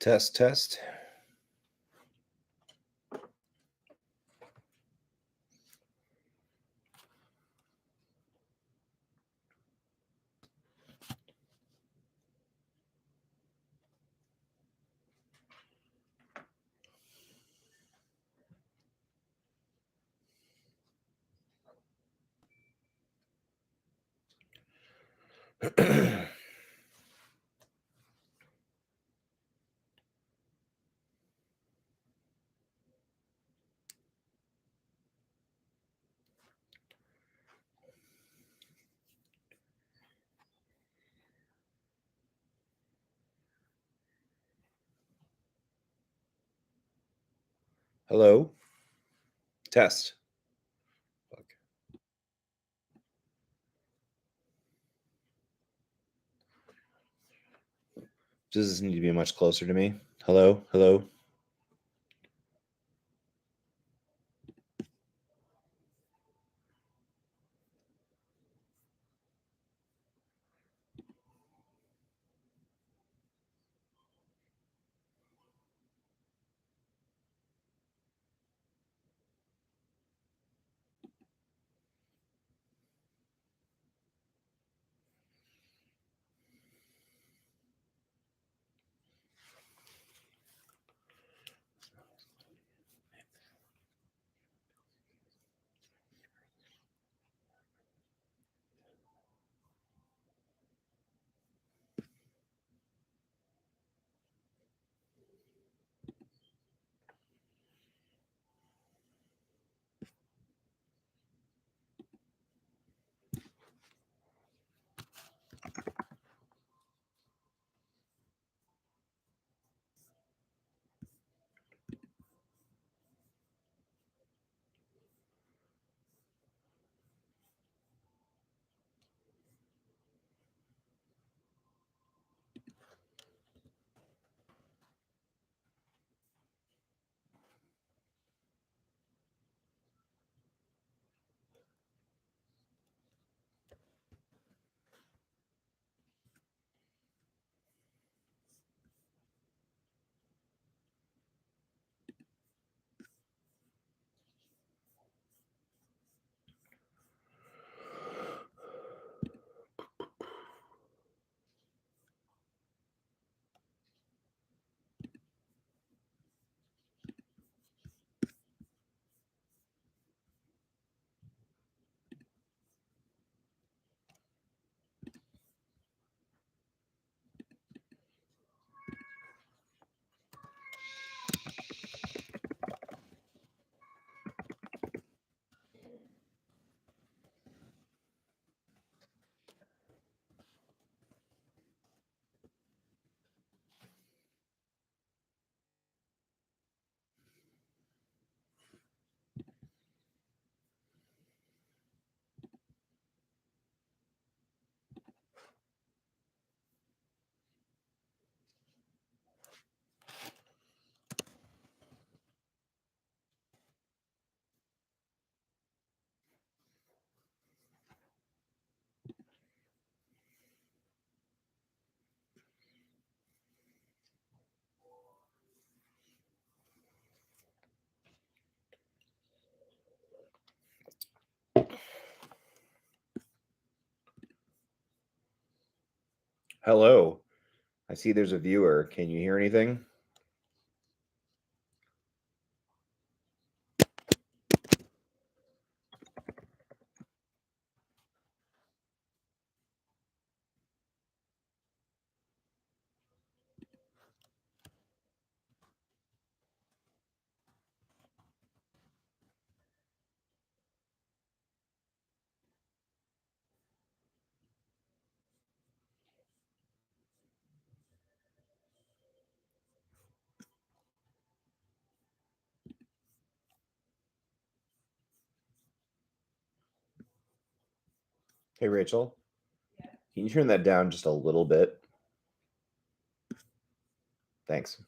Test, test. Hello? Test. Fuck. Does this need to be much closer to me? Hello? Hello? Hello. I see there's a viewer. Can you hear anything? Hey, Rachel. Yeah. Can you turn that down just a little bit? Thanks.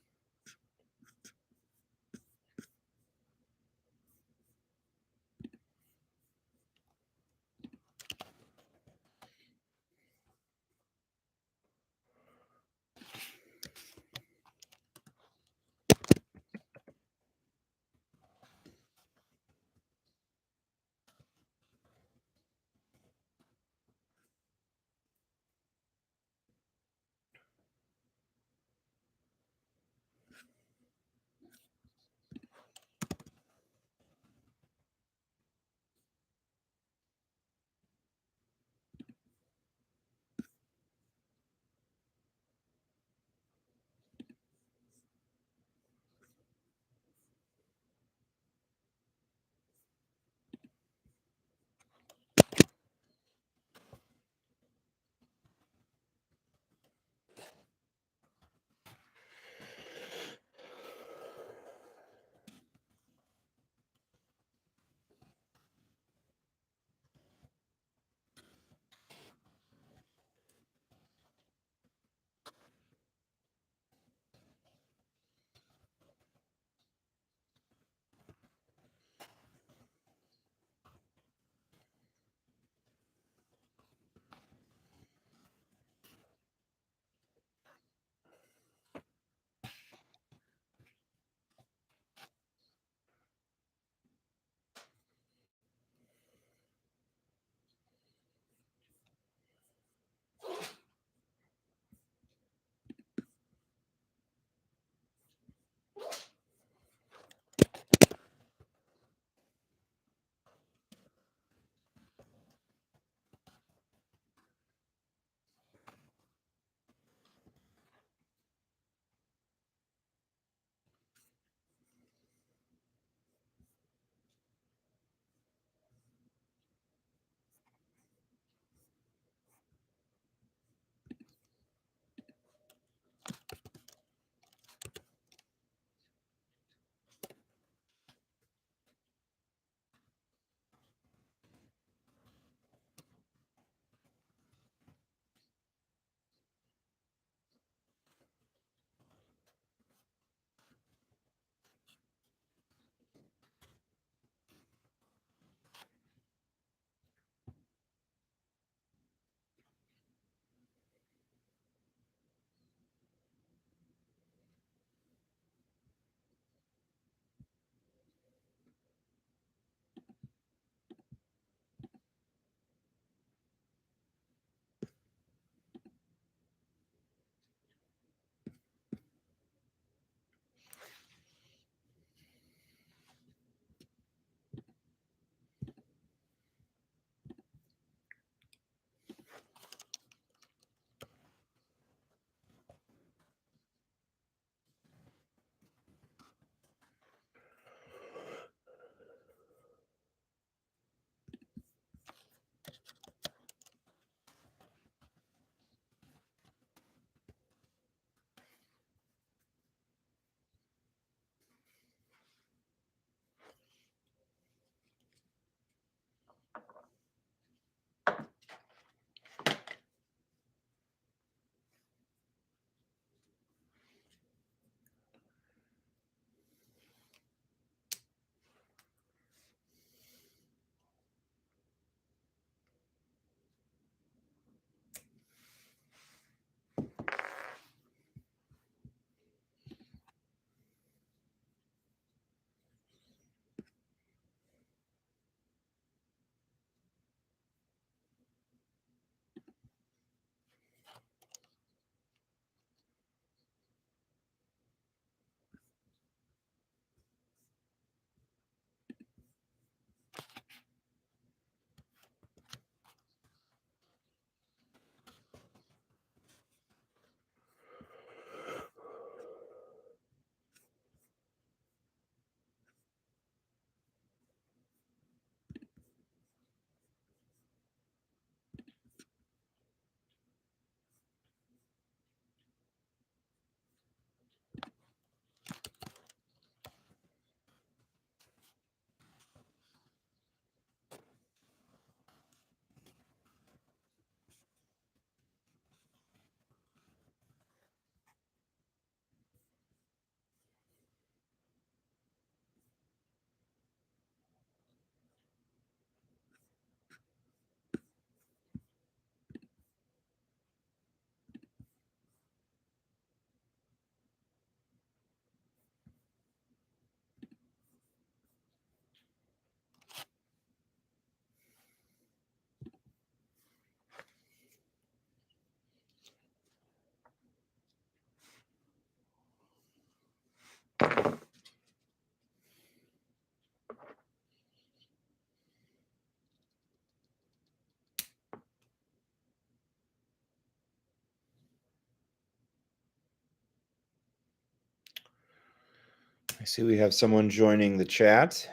I see we have someone joining the chat.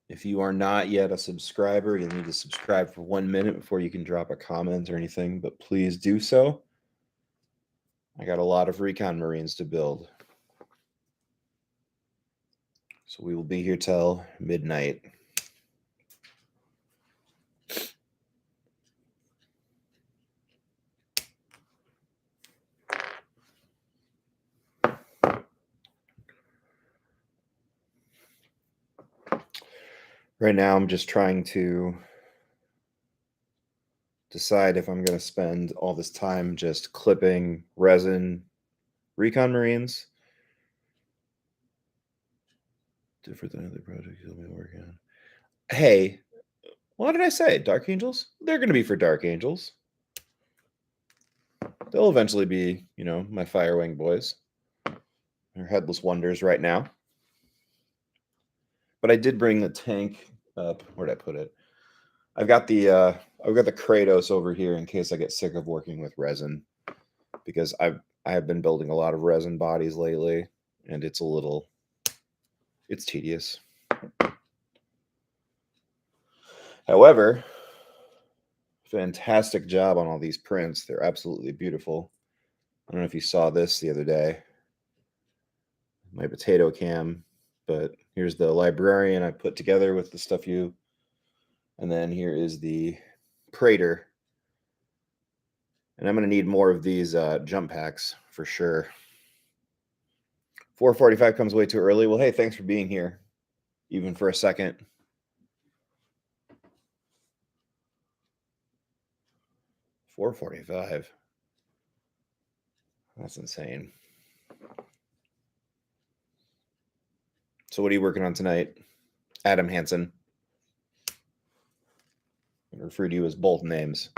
If you are not yet a subscriber, you'll need to subscribe for 1 minute before you can drop a comment or anything, but please do so. I got a lot of Recon Marines to build. So we will be here till midnight. Right now, I'm just trying to decide if I'm going to spend all this time just clipping resin Recon Marines. Different than other projects you'll be working on. Hey, what did I say? Dark Angels? They're going to be for Dark Angels. They'll eventually be, my Firewing boys. They're Headless Wonders right now. But I did bring the tank up. Where'd I put it? I've got the Kratos over here in case I get sick of working with resin, because I have been building a lot of resin bodies lately, and it's tedious. However, fantastic job on all these prints. They're absolutely beautiful. I don't know if you saw this the other day, my potato cam, but here's the librarian I put together with the stuff and then here is the Praetor. And I'm going to need more of these jump packs for sure. 4:45 comes way too early. Well, hey, thanks for being here, even for a second. 4:45. That's insane. So what are you working on tonight? Adam Hansen. I refer to you as both names.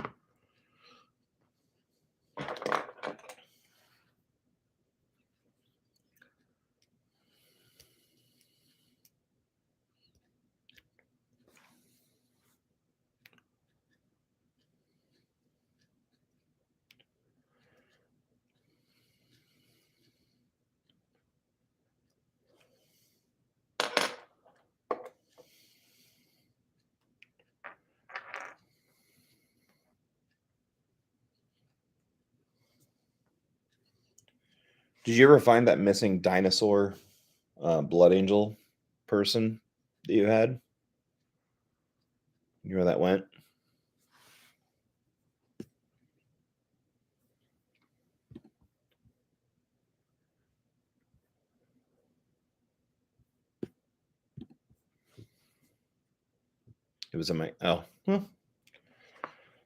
Did you ever find that missing dinosaur Blood Angel person that you had? You know where that went? It was in my... Oh.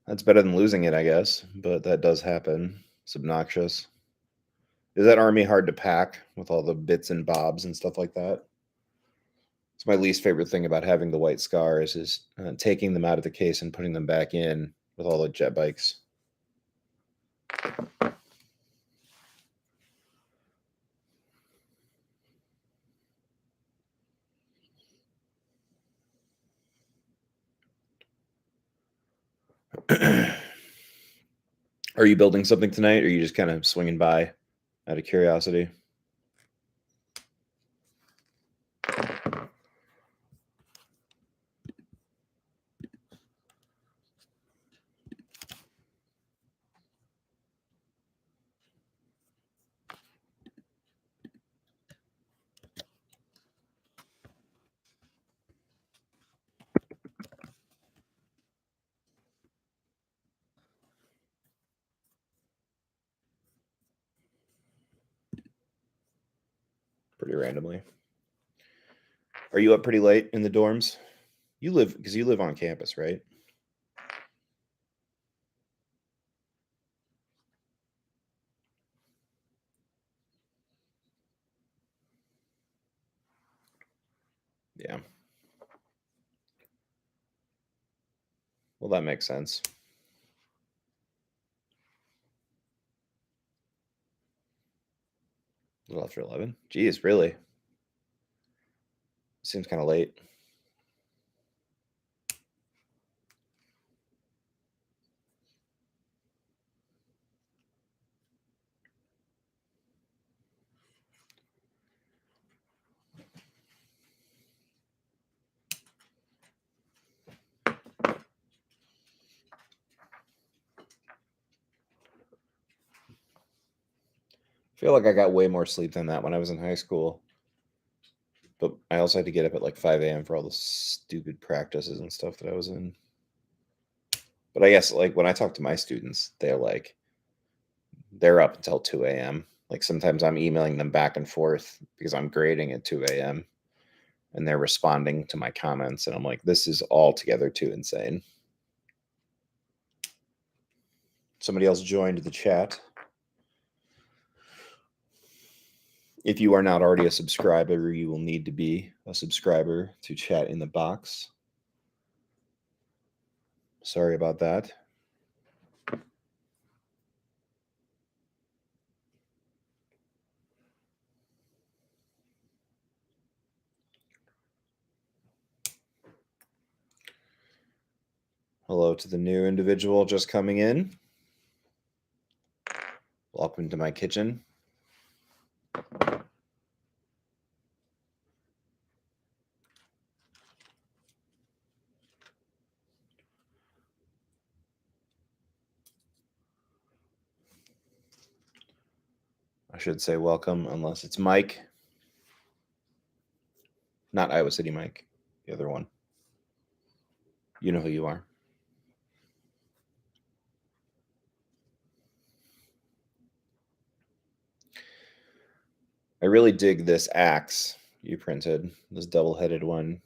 That's better than losing it, I guess. But that does happen. It's obnoxious. Is that army hard to pack with all the bits and bobs and stuff like that? It's my least favorite thing about having the white scars is taking them out of the case and putting them back in with all the jet bikes. Are you building something tonight, or are you just kind of swinging by out of curiosity? Pretty randomly. Are you up pretty late in the dorms? You live on campus, right? Yeah. Well, that makes sense. A little after 11. Geez, really? Seems kind of late. I feel like I got way more sleep than that when I was in high school. But I also had to get up at like 5 a.m. for all the stupid practices and stuff that I was in. But I guess like when I talk to my students, they're up until 2 a.m. Like sometimes I'm emailing them back and forth because I'm grading at 2 a.m. and they're responding to my comments. And I'm like, this is altogether too insane. Somebody else joined the chat. If you are not already a subscriber, you will need to be a subscriber to Chat in the Box. Sorry about that. Hello to the new individual just coming in. Welcome to my kitchen. I should say welcome, unless it's Mike. Not Iowa City Mike, the other one. You know who you are. I really dig this axe you printed, this double-headed one.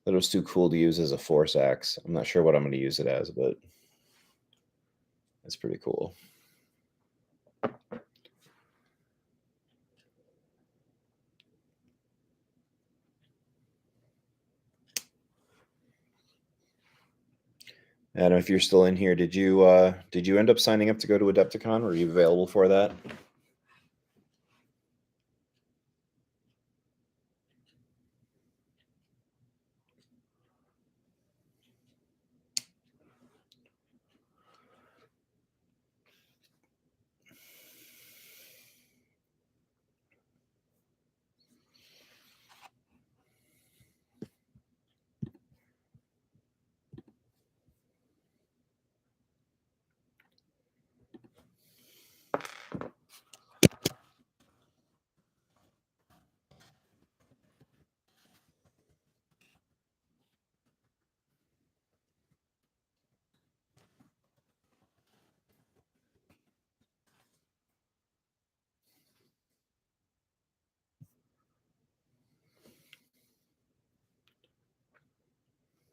That was too cool to use as a force axe. I'm not sure what I'm going to use it as, but it's pretty cool. Adam, if you're still in here, did you end up signing up to go to Adepticon? Were you available for that?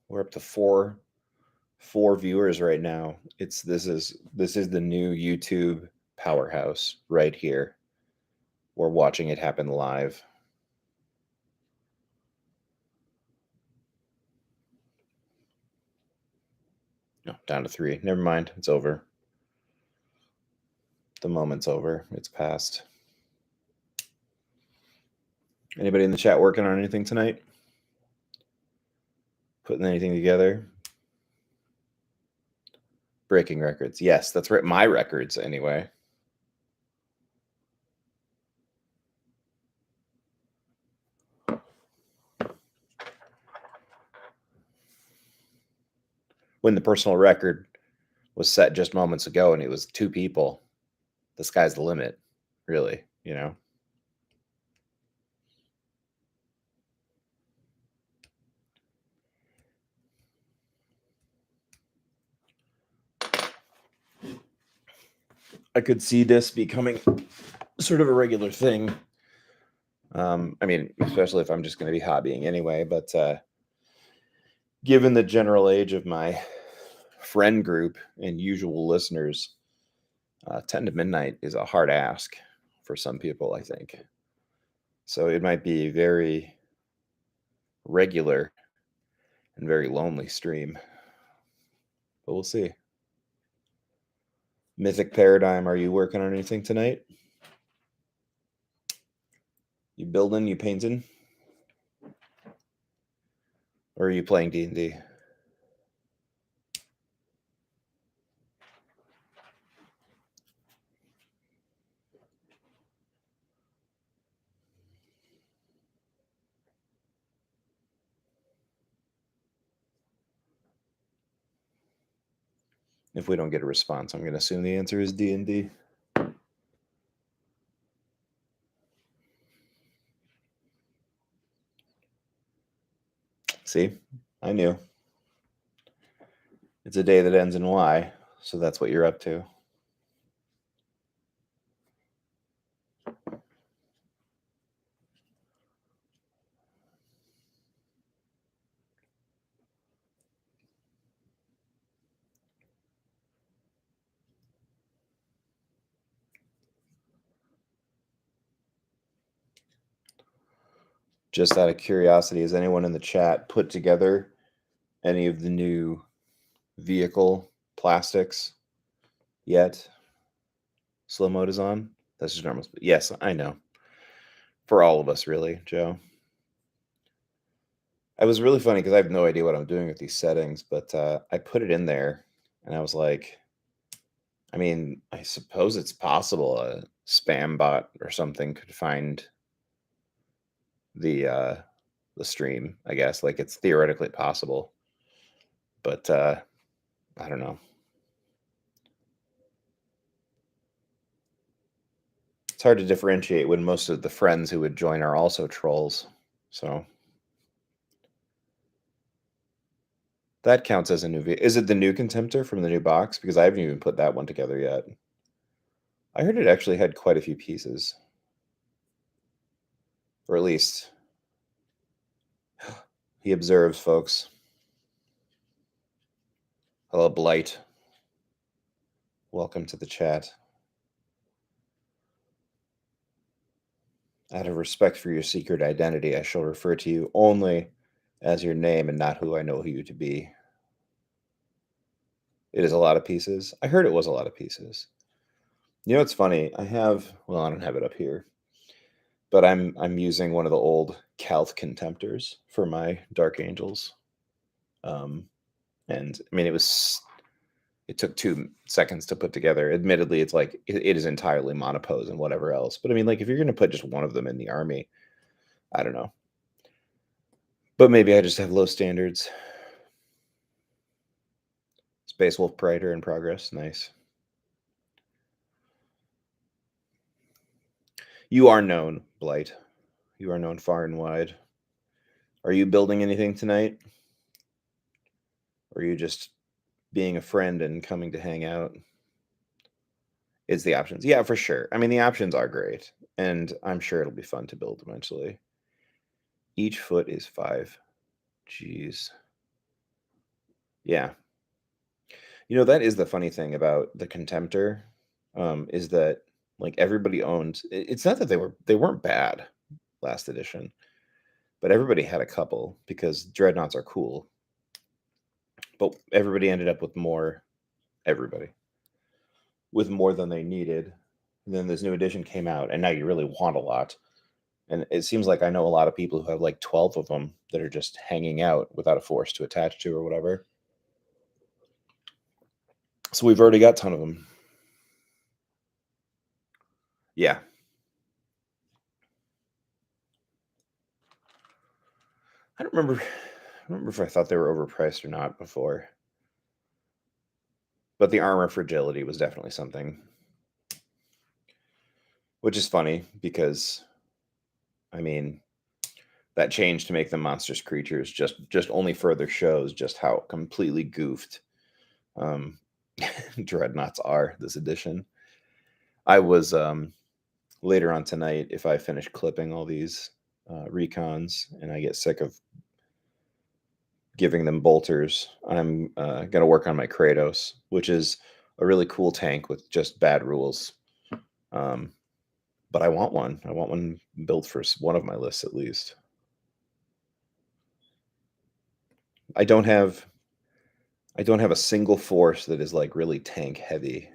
We're up to four viewers right now. This is the new YouTube powerhouse right here. We're watching it happen live. No, down to 3. Never mind. It's over. The moment's over. It's past. Anybody in the chat working on anything tonight? Putting anything together? Breaking records. Yes, that's right. My records, anyway. When the personal record was set just moments ago and it was 2 people, the sky's the limit, really, you know? I could see this becoming sort of a regular thing. I mean, especially if I'm just going to be hobbying anyway, but given the general age of my friend group and usual listeners, 10 to midnight is a hard ask for some people, I think. So it might be a very regular and very lonely stream, but we'll see. Mythic Paradigm, are you working on anything tonight? You building, you painting? Or are you playing D&D? If we don't get a response, I'm going to assume the answer is D&D. See, I knew. It's a day that ends in Y, so that's what you're up to. Just out of curiosity, has anyone in the chat put together any of the new vehicle plastics yet? Slow mode is on. That's just normal. Yes, I know. For all of us, really, Joe. I was really funny because I have no idea what I'm doing with these settings, but I put it in there and I was like, I mean, I suppose it's possible a spam bot or something could find the uh the stream, I guess. Like it's theoretically possible. But I don't know. It's hard to differentiate when most of the friends who would join are also trolls. So that counts as a new Is it the new Contemptor from the new box? Because I haven't even put that one together yet. I heard it actually had quite a few pieces. Or at least he observes, folks. Hello, Blight. Welcome to the chat. Out of respect for your secret identity, I shall refer to you only as your name and not who I know you to be. It is a lot of pieces. I heard it was a lot of pieces. You know, it's funny. I don't have it up here, but I'm using one of the old Calth Contemptors for my Dark Angels. And I mean, it took 2 seconds to put together. Admittedly, it's like it is entirely monopose and whatever else. But I mean, like if you're going to put just one of them in the army, I don't know. But maybe I just have low standards. Space Wolf Praetor in progress. Nice. You are known, Blight. You are known far and wide. Are you building anything tonight? Or are you just being a friend and coming to hang out? Is the options. Yeah, for sure. I mean, the options are great. And I'm sure it'll be fun to build eventually. Each foot is 5. Jeez. Yeah. You know, that is the funny thing about the Contemptor, is that like everybody owned it's not that they weren't bad last edition, but everybody had a couple because dreadnoughts are cool. But everybody ended up with more everybody with more than they needed. And then this new edition came out, and now you really want a lot. And it seems like I know a lot of people who have like 12 of them that are just hanging out without a force to attach to or whatever. So we've already got a ton of them. Yeah. I don't remember if I thought they were overpriced or not before. But the armor fragility was definitely something. Which is funny because I mean that change to make them monstrous creatures just only further shows just how completely goofed dreadnoughts are this edition. I was later on tonight, if I finish clipping all these recons and I get sick of giving them bolters, I'm going to work on my Kratos, which is a really cool tank with just bad rules. But I want one. I want one built for one of my lists at least. I don't have a single force that is like really tank heavy.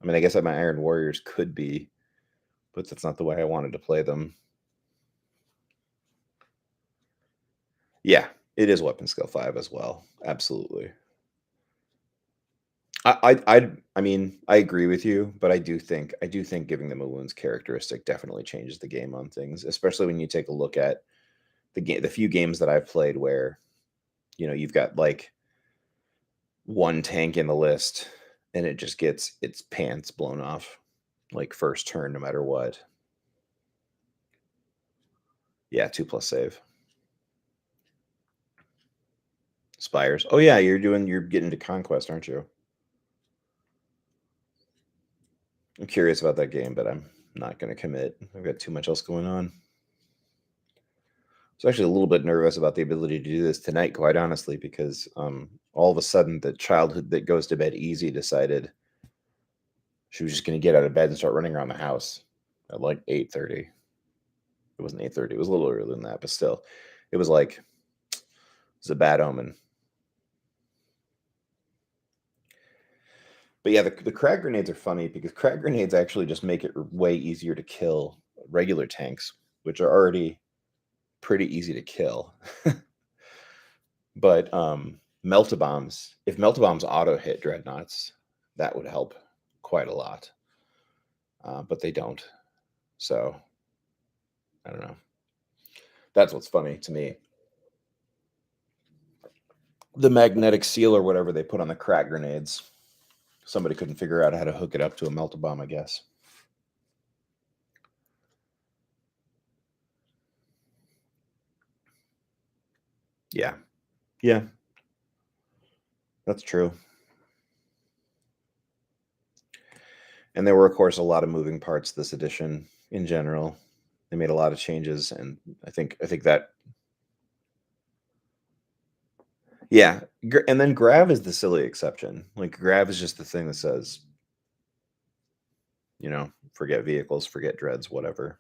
I mean, I guess that my Iron Warriors could be, but that's not the way I wanted to play them. Yeah, it is weapon skill 5 as well. Absolutely. I mean, I agree with you, but I do think giving them a wounds characteristic definitely changes the game on things, especially when you take a look at the few games that I've played where, you know, you've got like one tank in the list and it just gets its pants blown off like first turn no matter what. Yeah, 2+ save. Spires. Oh yeah, you're getting into Conquest, aren't you? I'm curious about that game, but I'm not going to commit. I've got too much else going on. I was actually a little bit nervous about the ability to do this tonight, quite honestly, because all of a sudden the childhood that goes to bed easy decided she was just going to get out of bed and start running around the house at like 8:30. It wasn't 8:30. It was a little earlier than that, but still, it was like it's a bad omen. But yeah, the crag grenades are funny because crag grenades actually just make it way easier to kill regular tanks, which are already pretty easy to kill. But meltabombs, if meltabombs auto hit dreadnoughts, that would help quite a lot. But they don't. So I don't know. That's what's funny to me. The magnetic seal or whatever they put on the crack grenades, somebody couldn't figure out how to hook it up to a meltabomb, I guess. Yeah. Yeah. That's true. And there were, of course, a lot of moving parts this edition in general. They made a lot of changes, and I think that yeah. And then Grav is the silly exception. Like Grav is just the thing that says, forget vehicles, forget dreads, whatever.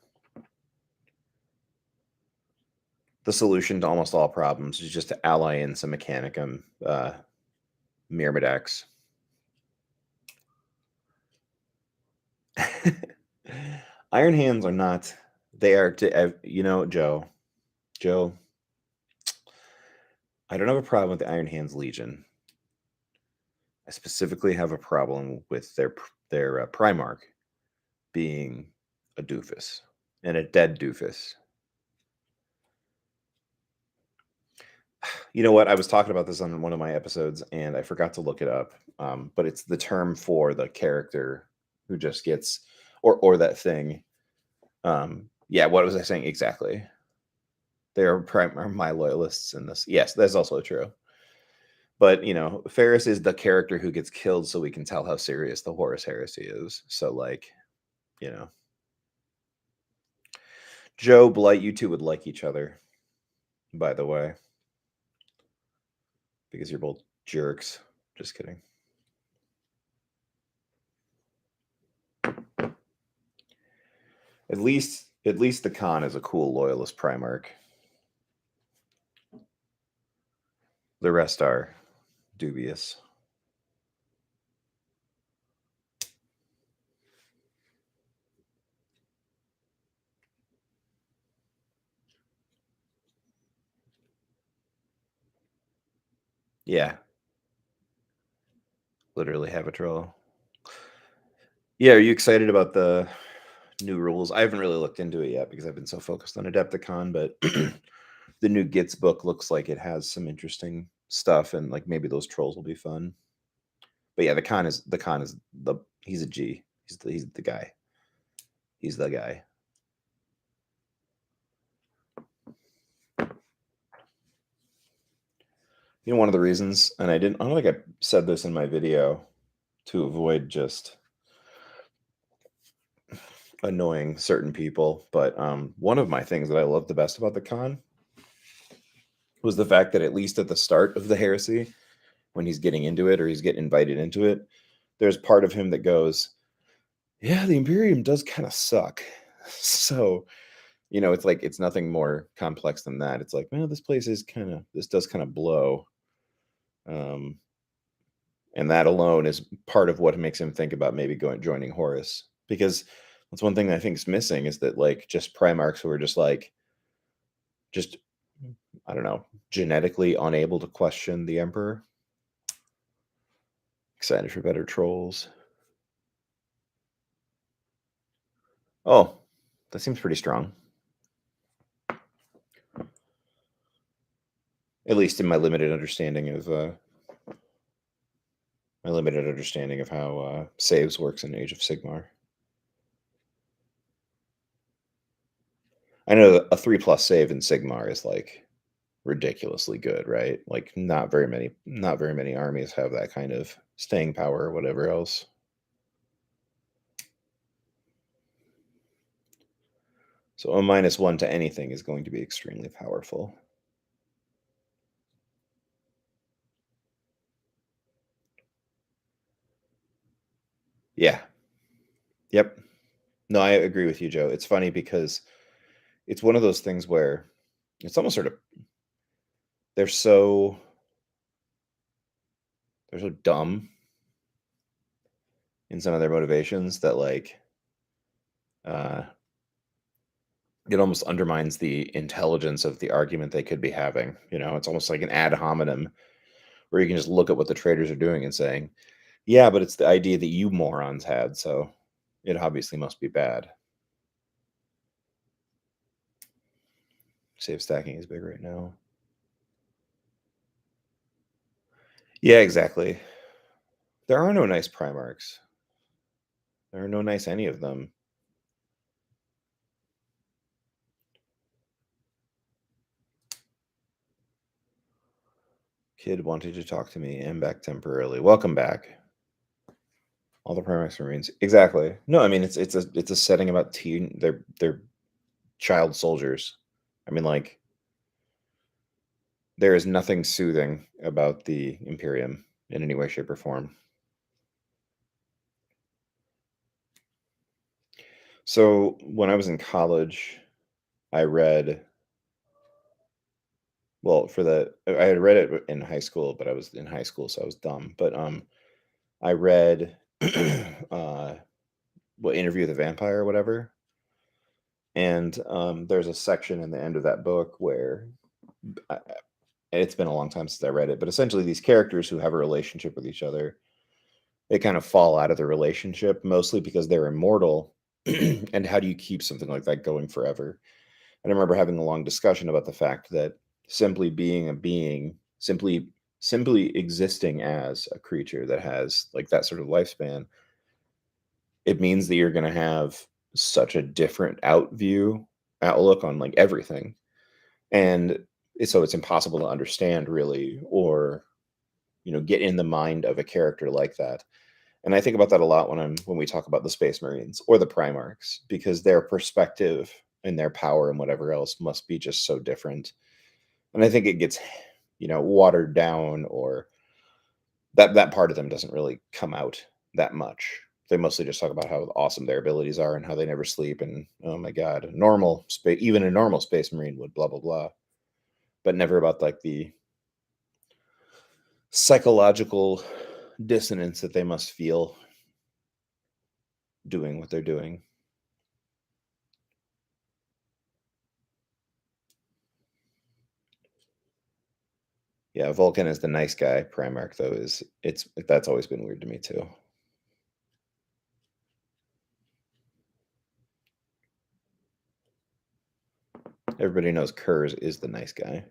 The solution to almost all problems is just to ally in some Mechanicum Myrmidax. Iron Hands are not. They are to Joe. Joe, I don't have a problem with the Iron Hands Legion. I specifically have a problem with their Primarch being a doofus and a dead doofus. You know what? I was talking about this on one of my episodes, and I forgot to look it up. But it's the term for the character who just gets, or that thing. Yeah, what was I saying exactly? They are my loyalists in this. Yes, that's also true. But Ferris is the character who gets killed, so we can tell how serious the Horus Heresy is. So, like, you know, Joe Blight, you two would like each other, by the way, because you're both jerks. Just kidding. At least the Khan is a cool loyalist Primarch. The rest are dubious. Yeah. Literally have a troll. Yeah, are you excited about the new rules? I haven't really looked into it yet because I've been so focused on Adepticon, but the new Gits book looks like it has some interesting stuff, and like maybe those trolls will be fun. But yeah, he's a G. He's the guy. He's the guy. One of the reasons, and I don't think I said this in my video to avoid just annoying certain people, but one of my things that I love the best about the con was the fact that at least at the start of the heresy, when he's getting into it or he's getting invited into it, there's part of him that goes, yeah, the Imperium does kind of suck. So, it's like it's nothing more complex than that. It's like, well, this does kind of blow. And that alone is part of what makes him think about maybe joining Horus. Because that's one thing that I think is missing is that like just Primarchs who are just I don't know, genetically unable to question the Emperor. Excited for better trolls. Oh, that seems pretty strong. At least in my limited understanding of how saves works in Age of Sigmar. I know that a 3+ save in Sigmar is like ridiculously good, right? Like not very many armies have that kind of staying power or whatever else. So a -1 to anything is going to be extremely powerful. Yeah. Yep. No, I agree with you, Joe. It's funny because it's one of those things where it's almost sort of they're so they're so dumb in some of their motivations that like uh it almost undermines the intelligence of the argument they could be having. You know, it's almost like an ad hominem where you can just look at what the traders are doing and saying, "Yeah, but it's the idea that you morons had, so it obviously must be bad." Save stacking is big right now. Yeah, exactly. There are no nice Primarchs. There are no nice any of them. Kid wanted to talk to me and back temporarily. Welcome back. All the Primax Marines. Exactly. No, I mean it's a setting about they're child soldiers. I mean, like there is nothing soothing about the Imperium in any way, shape, or form. So when I was in college, I read well for the I had read it in high school, but I was in high school, so I was dumb. But I read what Interview with the Vampire or whatever. And there's a section in the end of that book where it's been a long time since I read it, but essentially these characters who have a relationship with each other, they kind of fall out of the relationship mostly because they're immortal. And how do you keep something like that going forever? And I remember having a long discussion about the fact that simply being a being, simply existing as a creature that has like that sort of lifespan, it means that you're going to have such a different outlook on like everything. And so it's impossible to understand really or get in the mind of a character like that. And I think about that a lot when we talk about the Space Marines or the Primarchs because their perspective and their power and whatever else must be just so different. And I think it gets watered down, or that part of them doesn't really come out that much. They mostly just talk about how awesome their abilities are and how they never sleep and oh my god, normal space, even a normal Space Marine would blah blah blah, but never about like the psychological dissonance that they must feel doing what they're doing. Yeah, Vulcan is the nice guy. Primarch though is it's that's always been weird to me too. Everybody knows Kurz is the nice guy.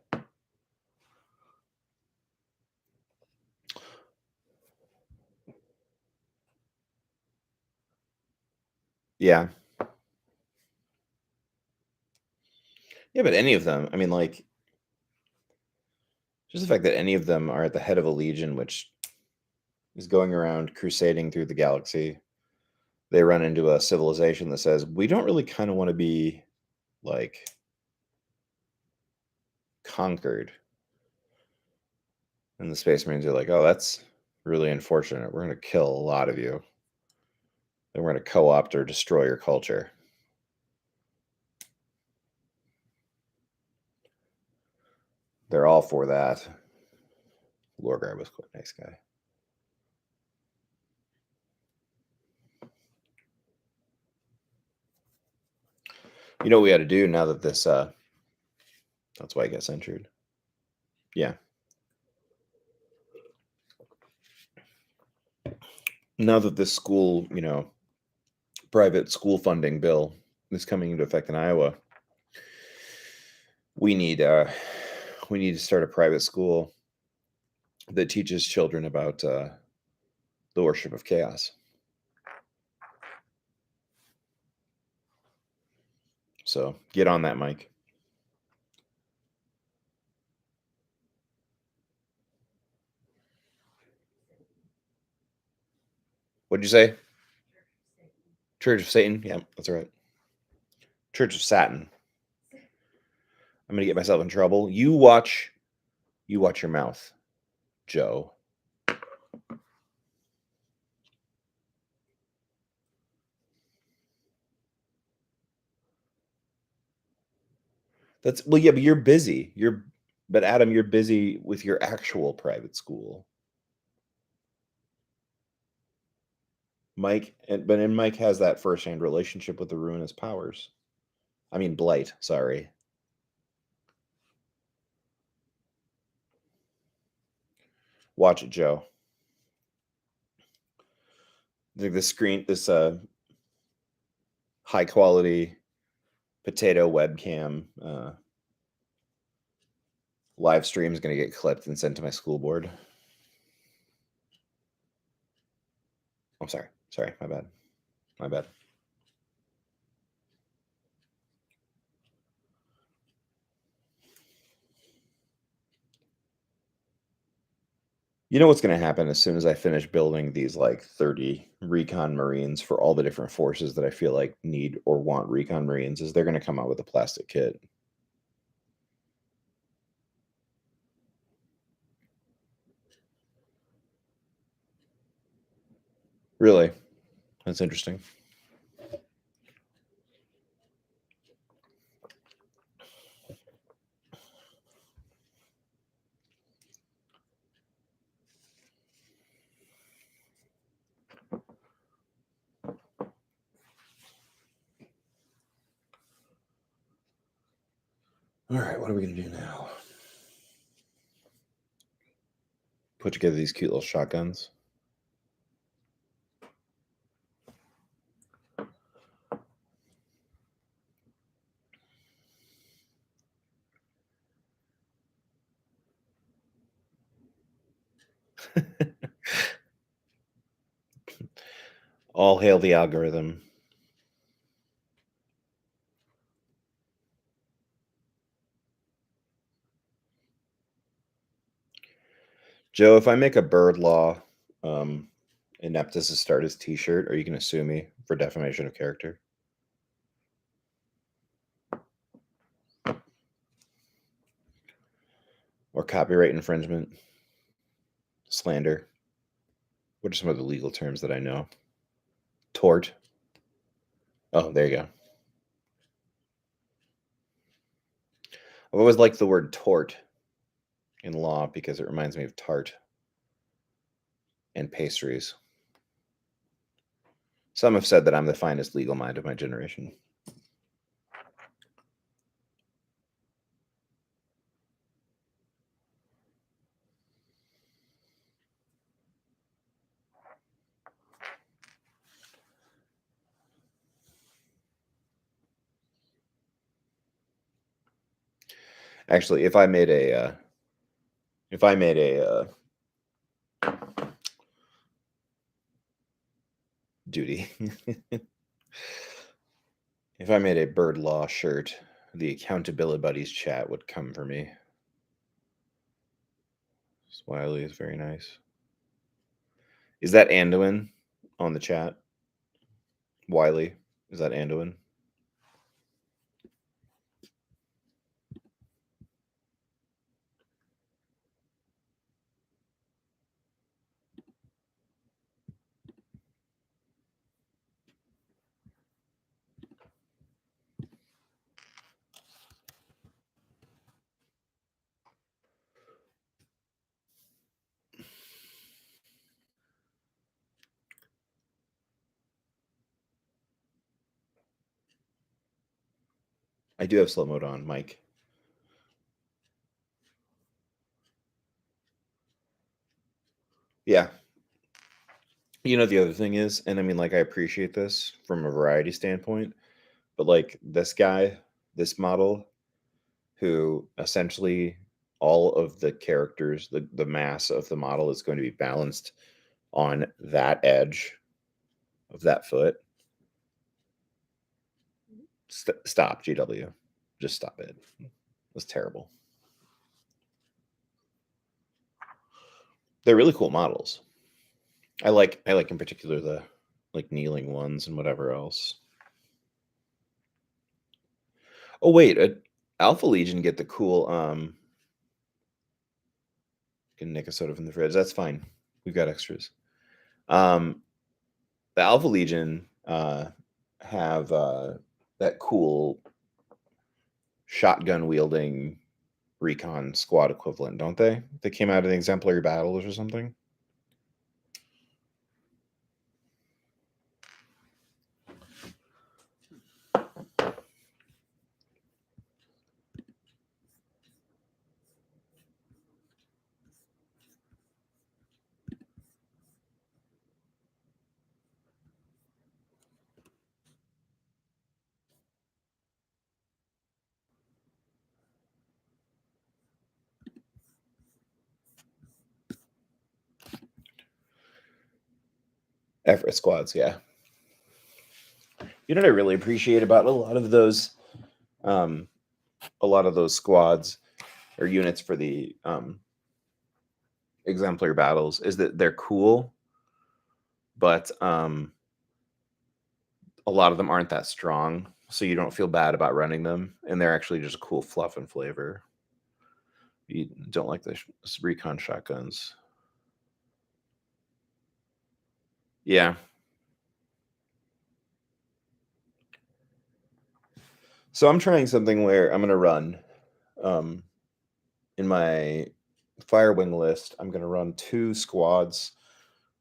Yeah. Yeah, but any of them, I mean, like, just the fact that any of them are at the head of a legion which is going around crusading through the galaxy, they run into a civilization that says, we don't really kind of want to be like conquered. And the Space Marines are like, oh, that's really unfortunate. We're going to kill a lot of you. Then we're going to co opt or destroy your culture. They're all for that. Lorgar was quite a nice guy. You know what we got to do now that this, that's why I got censured. Yeah. Now that this school, private school funding bill is coming into effect in Iowa, we need we need to start a private school that teaches children about the worship of chaos. So get on that, Mike. What'd you say? Church of Satan? Yeah, that's right. Church of Satin. I'm gonna get myself in trouble. You watch your mouth, Joe. That's well, yeah, but you're busy. But Adam, you're busy with your actual private school. Mike has that first-hand relationship with the ruinous powers. I mean blight, sorry. Watch it, Joe. This high quality potato webcam live stream is going to get clipped and sent to my school board. I'm sorry. Sorry, my bad. My bad. You know what's going to happen as soon as I finish building these like 30 recon marines for all the different forces that I feel like need or want recon marines is they're going to come out with a plastic kit. Really? That's interesting. All right, what are we going to do now? Put together these cute little shotguns. All hail the algorithm. Joe, if I make a bird law Ineptus Astartes t-shirt, are you going to sue me for defamation of character? Or copyright infringement? Slander? What are some of the legal terms that I know? Tort? Oh, there you go. I've always liked the word tort in law because it reminds me of tart and pastries. Some have said that I'm the finest legal mind of my generation. Actually, if I made a duty, if I made a bird law shirt, the Accountability Buddies chat would come for me. Wiley is very nice. Is that Anduin on the chat? Wiley, is that Anduin? I do have slow mode on, Mike. Yeah. You know, the other thing is, and I mean, like, I appreciate this from a variety standpoint, but like this guy, this model, who essentially all of the characters, the mass of the model is going to be balanced on that edge of that foot. Stop, GW. Just stop it. That's terrible. They're really cool models. I like in particular the like kneeling ones and whatever else. Oh wait, Alpha Legion get the cool can nick a soda from the fridge. That's fine. We've got extras. The Alpha Legion have that cool shotgun wielding recon squad equivalent, don't they? They came out in Exemplary Battles or something. Everett squads, yeah. You know what I really appreciate about a lot of those squads or units for the Exemplary Battles is that they're cool, but a lot of them aren't that strong, so you don't feel bad about running them, and they're actually just cool fluff and flavor. You don't like the recon shotguns. Yeah. So I'm trying something where I'm going to run in my Firewing list. I'm going to run 2 squads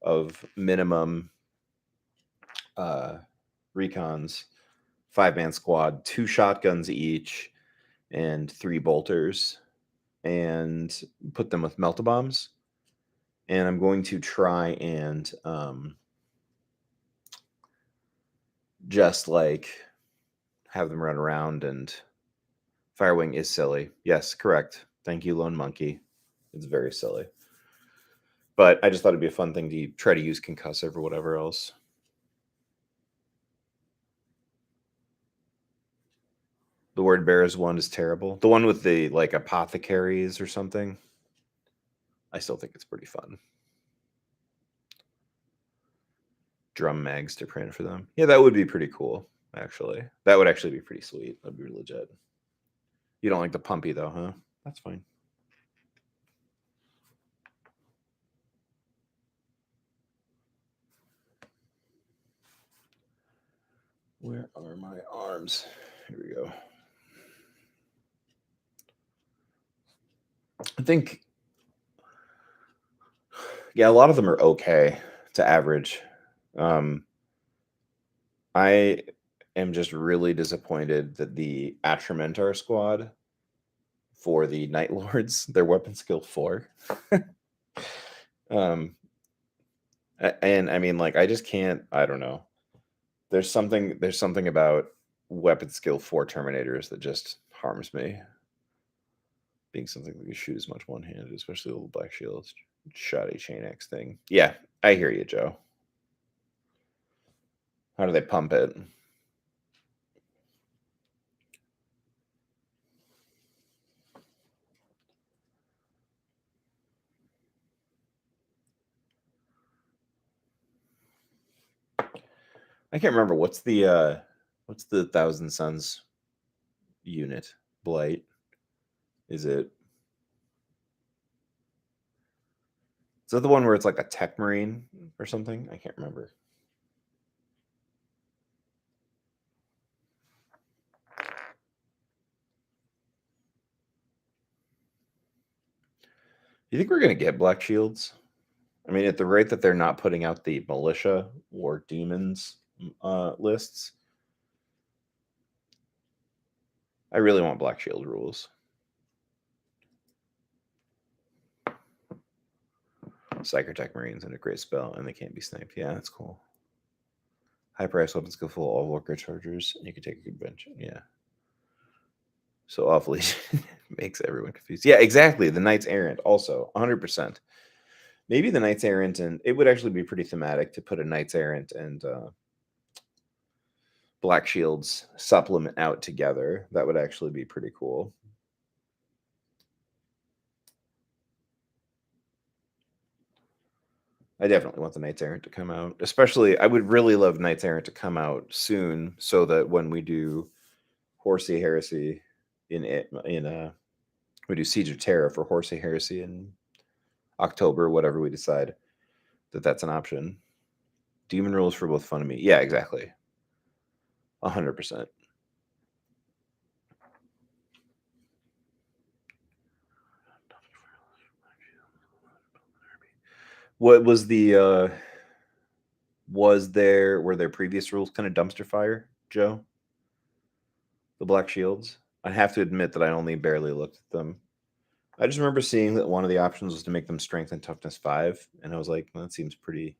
of minimum recons, 5-man squad, 2 shotguns each, and 3 bolters, and put them with melta-bombs. And I'm going to try and just like have them run around. And Firewing is silly. Yes, correct. Thank you, Lone Monkey. It's very silly. But I just thought it'd be a fun thing to try to use concussive or whatever else. The word bears one is terrible. The one with the like apothecaries or something. I still think it's pretty fun. Drum mags to print for them. Yeah, that would be pretty cool, actually. That would actually be pretty sweet. That'd be legit. You don't like the pumpy though, huh? That's fine. Where are my arms? Here we go. I think, yeah, a lot of them are okay to average. I am just really disappointed that the Atramentar squad for the Night Lords, their weapon skill 4. And I mean, like, I just can't. I don't know. There's something about weapon skill 4 Terminators that just harms me. Being something that you shoot as much one-handed, especially the little Black Shields shoddy chain X thing. Yeah, I hear you, Joe. How do they pump it? I can't remember what's the Thousand Suns unit. Blight. Is it? Is that the one where it's like a tech marine or something? I can't remember. Do you think we're gonna get Black Shields? I mean, at the rate that they're not putting out the militia or demons lists, I really want Black Shield rules. Psychotech Marines and a great spell, and they can't be sniped. Yeah, that's cool. High price weapons go full all worker chargers, and you can take a convention. Yeah. So awfully makes everyone confused. Yeah, exactly. The Knights Errant also 100%. Maybe the Knights Errant, and it would actually be pretty thematic to put a Knights Errant and Black Shields supplement out together. That would actually be pretty cool. I definitely want the Knights Errant to come out. Especially, I would really love Knights Errant to come out soon, so that when we do Horsey Heresy we do Siege of Terra for Horsey Heresy in October, whatever we decide, that's an option. Demon rules for both fun and me. Yeah, exactly. 100%. What was the were there previous rules kind of dumpster fire, Joe? The Black Shields? I have to admit that I only barely looked at them. I just remember seeing that one of the options was to make them strength and toughness 5, and I was like, well, that seems pretty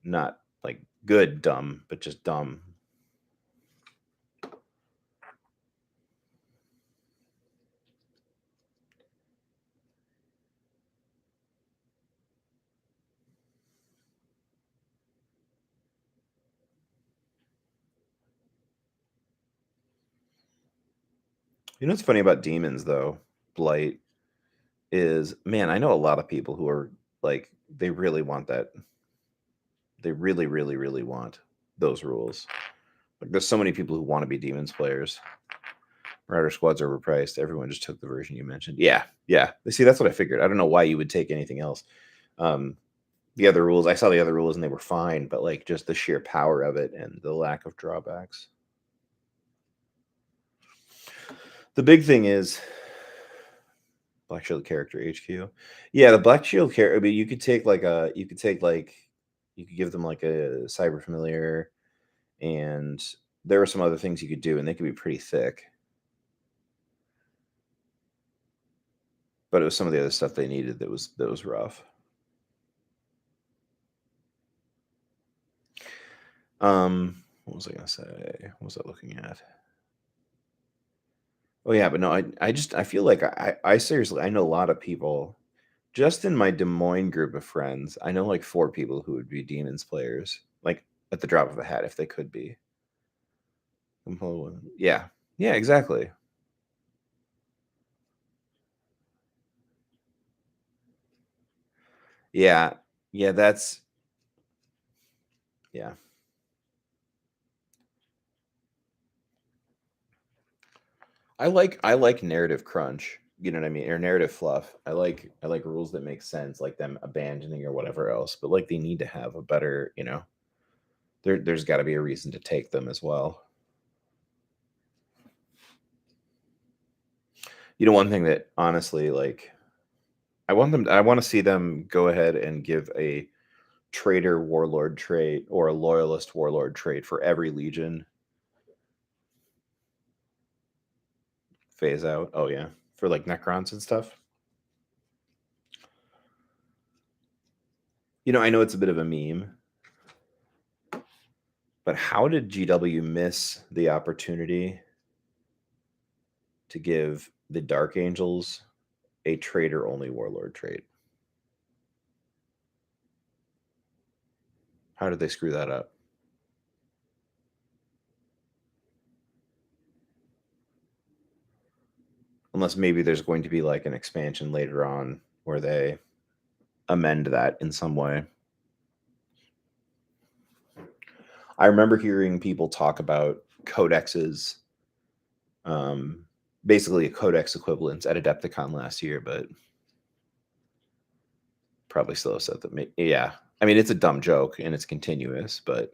not like good dumb, but just dumb. You know what's funny about demons though, Blight, is man, I know a lot of people who are like they really want that. They really, really, really want those rules. Like there's so many people who want to be demons players. Rider squads are overpriced. Everyone just took the version you mentioned. Yeah, yeah. See, that's what I figured. I don't know why you would take anything else. The other rules, I saw the other rules and they were fine, but like just the sheer power of it and the lack of drawbacks. The big thing is Black Shield character HQ. Yeah, the Black Shield character. I mean, you could give them like a cyber familiar, and there were some other things you could do, and they could be pretty thick. But it was some of the other stuff they needed that was rough. What was I gonna say? What was I looking at? Oh yeah, but no, I feel like I seriously I know a lot of people just in my Des Moines group of friends. I know like 4 people who would be demons players, like at the drop of a hat if they could be. Yeah. Yeah, exactly. Yeah. Yeah, that's yeah. I like narrative crunch, you know what I mean? Or narrative fluff. I like rules that make sense, like them abandoning or whatever else, but like they need to have a better, there's got to be a reason to take them as well. One thing that honestly like I want to see them go ahead and give a traitor warlord trait or a loyalist warlord trait for every legion. Phase out. Oh yeah, for like Necrons and stuff. I know it's a bit of a meme, but how did GW miss the opportunity to give the Dark Angels a traitor only warlord trait? How did they screw that up? Unless maybe there's going to be like an expansion later on where they amend that in some way. I remember hearing people talk about codexes, um, basically a codex equivalence at Adepticon last year, but probably still said that. Yeah, I mean it's a dumb joke and it's continuous, but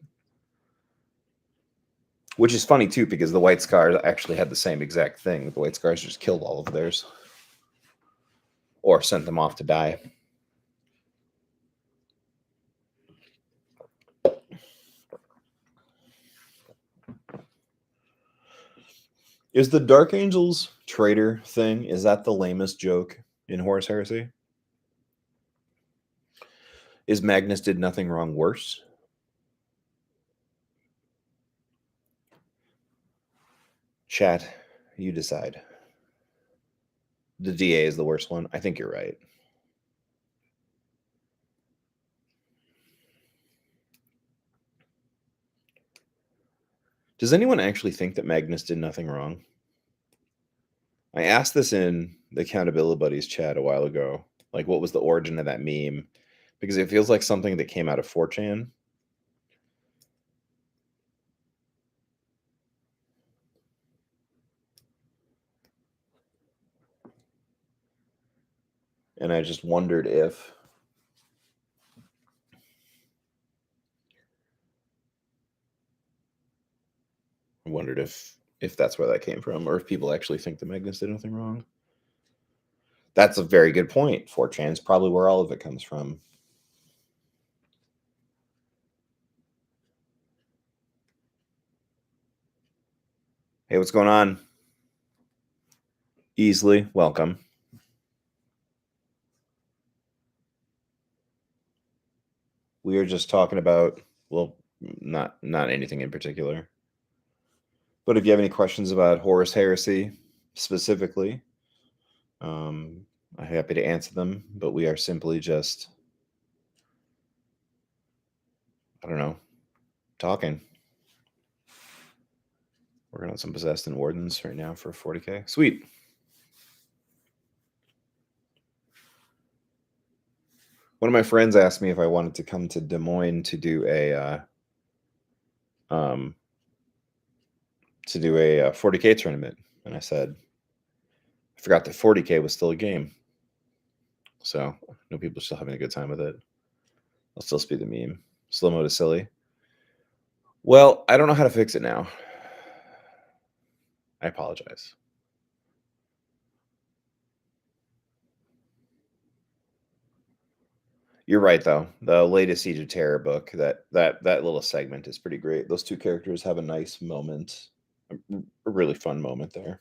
which is funny too because the White Scars actually had the same exact thing. The White Scars just killed all of theirs or sent them off to die. Is the Dark Angels traitor thing, is that the lamest joke in Horus Heresy? Is Magnus did nothing wrong worse? Chat, you decide. The DA is the worst one. I think you're right. Does anyone actually think that Magnus did nothing wrong? I asked this in the Accountability Buddies chat a while ago, Like, what was the origin of that meme? Because it feels like something that came out of 4chan. And I just wondered if that's where that came from, or if people actually think that Magnus did anything wrong. That's a very good point. 4chan is probably where all of it comes from. Hey, what's going on? Easily, welcome. We are just talking about, well, not anything in particular. But if you have any questions about Horus Heresy specifically, I'm happy to answer them. But we are simply just, I don't know, talking. Working on some Possessed and Wardens right now for 40K. Sweet. One of my friends asked me if I wanted to come to Des Moines to do a 40K tournament, and I said I forgot that 40K was still a game. So I know people are still having a good time with it. I'll still speed the meme. Slow mode is silly. Well, I don't know how to fix it now. I apologize. You're right, though. The latest Siege of Terror book, that little segment is pretty great. Those two characters have a nice moment, a really fun moment there.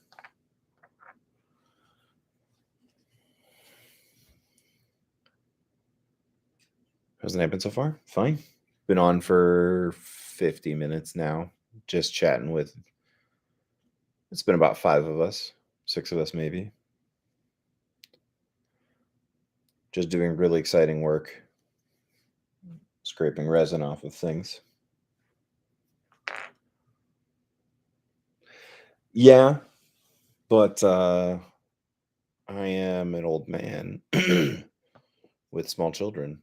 How's the night been so far? Fine. Been on for 50 minutes now, just chatting with. It's been about 5 of us, 6 of us maybe. Just doing really exciting work, scraping resin off of things. Yeah, but I am an old man with small children,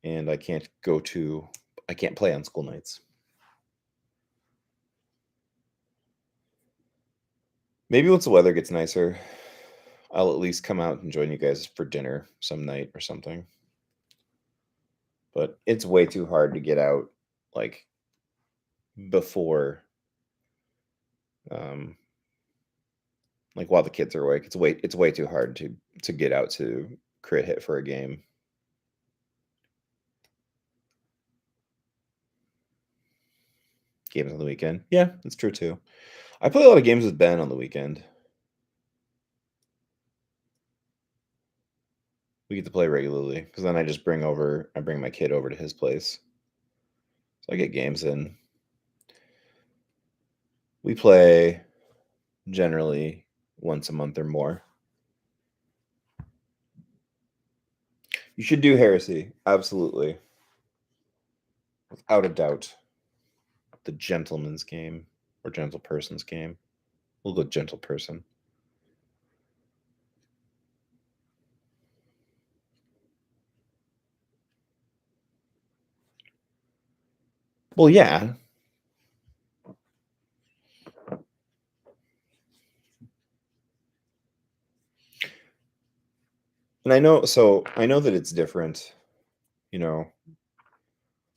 and I can't play on school nights. Maybe once the weather gets nicer, I'll at least come out and join you guys for dinner some night or something. But it's way too hard to get out like before um like while the kids are awake. It's way too hard to get out to crit hit for a game. Games on the weekend. Yeah, that's true too. I play a lot of games with Ben on the weekend. We get to play regularly because then I bring my kid over to his place. So I get games in. We play generally once a month or more. You should do Heresy. Absolutely. Without a doubt. The gentleman's game or gentle person's game. We'll go gentle person. Well, yeah. And I know that it's different, you know.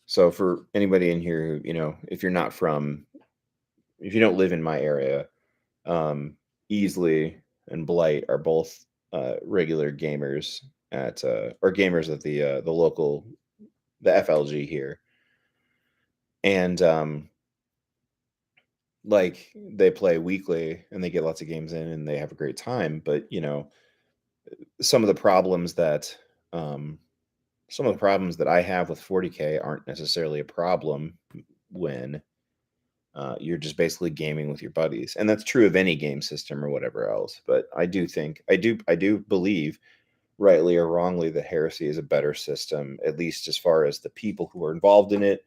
So for anybody in here who, if you're not from if you don't live in my area, Easley and Blight are both regular gamers at or gamers at the local the FLG here. And like they play weekly and they get lots of games in and they have a great time, but some of the problems that um I have with 40K aren't necessarily a problem when you're just basically gaming with your buddies, and that's true of any game system or whatever else. But I do believe, rightly or wrongly, that Heresy is a better system, at least as far as the people who are involved in it,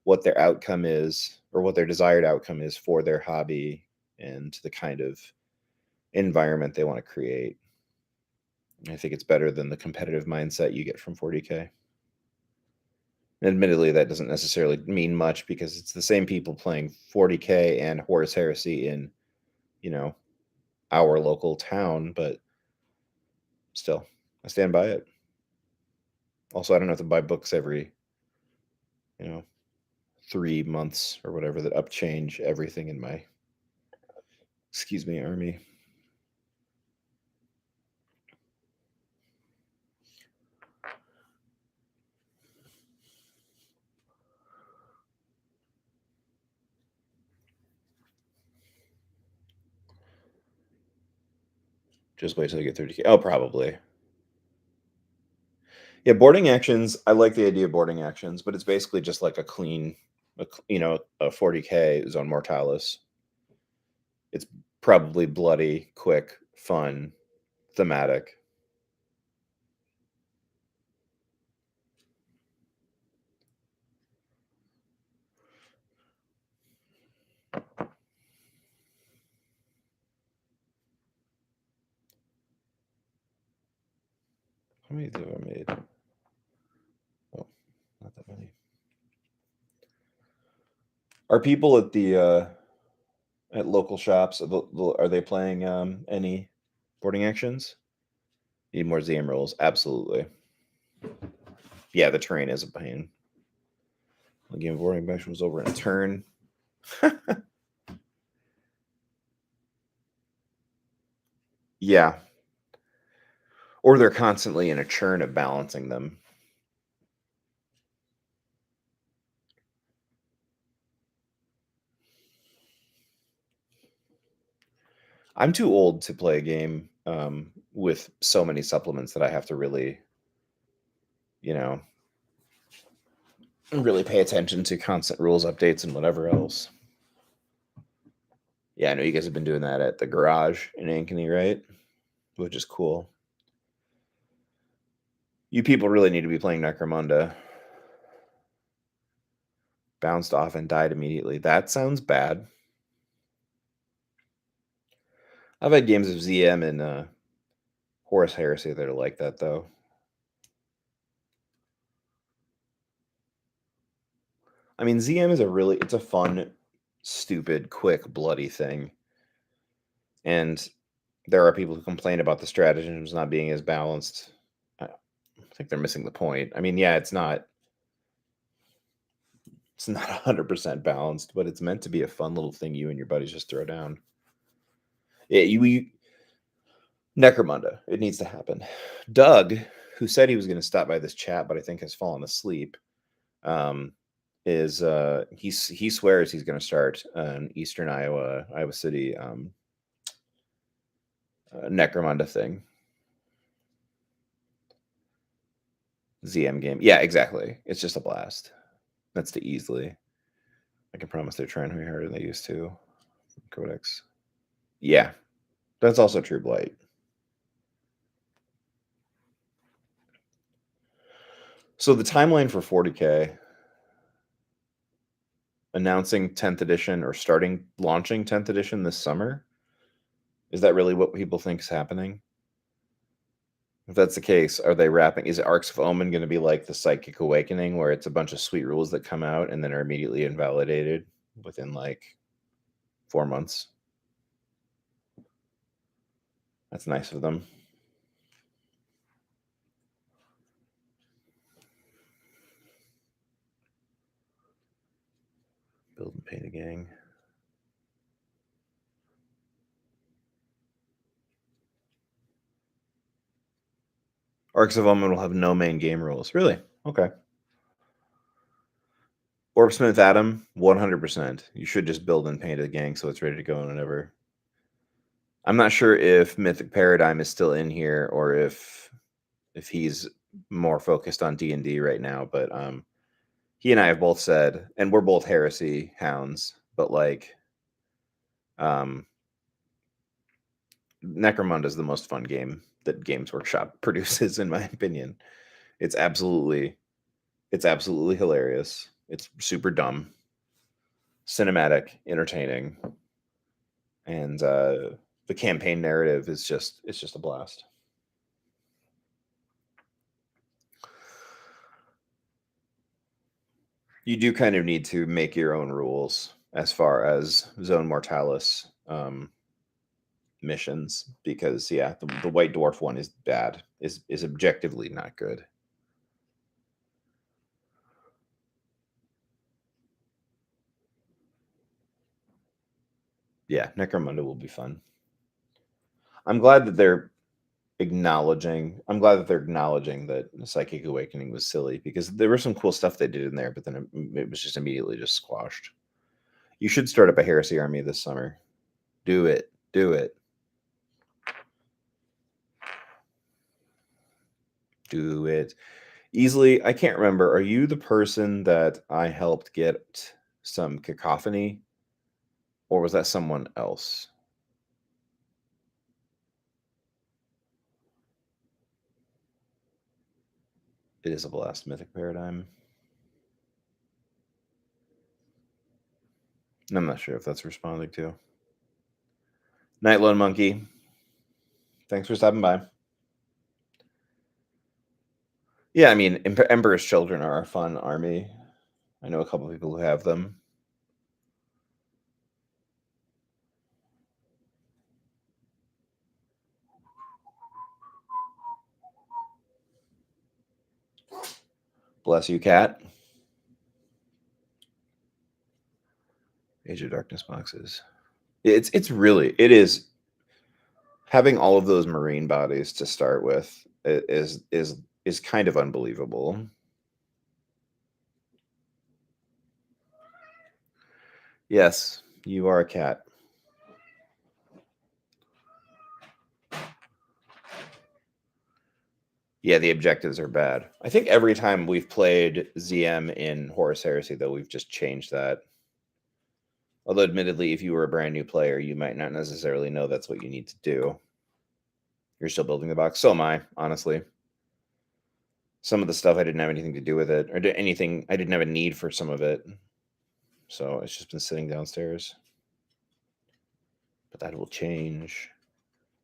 what their outcome is, or what their desired outcome is for their hobby, and the kind of environment they want to create. I think it's better than the competitive mindset you get from 40K. Admittedly, that doesn't necessarily mean much because it's the same people playing 40K and Horus Heresy in, our local town, but still, I stand by it. Also, I don't have to buy books every, 3 months or whatever that upchange everything in my, army. Just wait till I get 30K. Oh, probably. Yeah, boarding actions. I like the idea of boarding actions, but it's basically just like a clean, a 40K Zone Mortalis. It's probably bloody, quick, fun, thematic. How many have I made? Oh, not that many. Are people at the at local shops? Are they playing any boarding actions? Need more ZM rules. Absolutely. Yeah, the terrain is a pain. The game of boarding action was over in a turn. Yeah. Or they're constantly in a churn of balancing them. I'm too old to play a game with so many supplements that I have to really, you know, really pay attention to constant rules updates and whatever else. Yeah, I know you guys have been doing that at the garage in Ankeny, right? Which is cool. You people really need to be playing Necromunda. Bounced off and died immediately. That sounds bad. I've had games of ZM and Horus Heresy that are like that, though. I mean, ZM is it's a fun, stupid, quick, bloody thing. And there are people who complain about the stratagems not being as balanced. I think they're missing the point. I mean, yeah, it's not 100% balanced, but it's meant to be a fun little thing you and your buddies just throw down. Yeah, you Necromunda. It needs to happen. Doug, who said he was going to stop by this chat, but I think has fallen asleep, is he swears he's going to start an Eastern Iowa City Necromunda thing. ZM game. Yeah, exactly. It's just a blast. That's to easily. I can promise they're trying way harder than they used to. Codex. Yeah, that's also True Blight. So the timeline for 40K, announcing 10th edition or launching 10th edition this summer, is that really what people think is happening? If that's the case, are they wrapping? Is Arcs of Omen going to be like the Psychic Awakening, where it's a bunch of sweet rules that come out and then are immediately invalidated within like 4 months? That's nice of them. Build and paint a gang. Arcs of Omen will have no main game rules. Really? Okay. Orbsmith Adam, 100%. You should just build and paint a gang so it's ready to go whenever. I'm not sure if Mythic Paradigm is still in here or if he's more focused on D&D right now, but he and I have both said, and we're both heresy hounds, but like Necromunda is the most fun game that Games Workshop produces, in my opinion. It's absolutely hilarious. It's super dumb, cinematic, entertaining, and the campaign narrative is just a blast. You do kind of need to make your own rules as far as Zone Mortalis missions, because yeah, the White Dwarf one is bad. Is objectively not good. Yeah, Necromunda will be fun. I'm glad that they're acknowledging that Psychic Awakening was silly, because there was some cool stuff they did in there, but then it was just immediately just squashed. You should start up a Heresy army this summer. Do it. Do it. Do it. Easily, I can't remember. Are you the person that I helped get some Cacophony? Or was that someone else? It is a blast, Mythic Paradigm. I'm not sure if that's responding to. Night Lone Monkey. Thanks for stopping by. Yeah, I mean, Emperor's Children are a fun army. I know a couple people who have them. Bless you, cat. Age of Darkness boxes. It is having all of those marine bodies to start with is kind of unbelievable. Yes, you are a cat. Yeah, the objectives are bad. I think every time we've played ZM in Horus Heresy, though, we've just changed that. Although, admittedly, if you were a brand new player, you might not necessarily know that's what you need to do. You're still building the box. So am I, honestly. Some of the stuff I didn't have anything to do with it, or anything. I didn't have a need for some of it. So it's just been sitting downstairs. But that will change.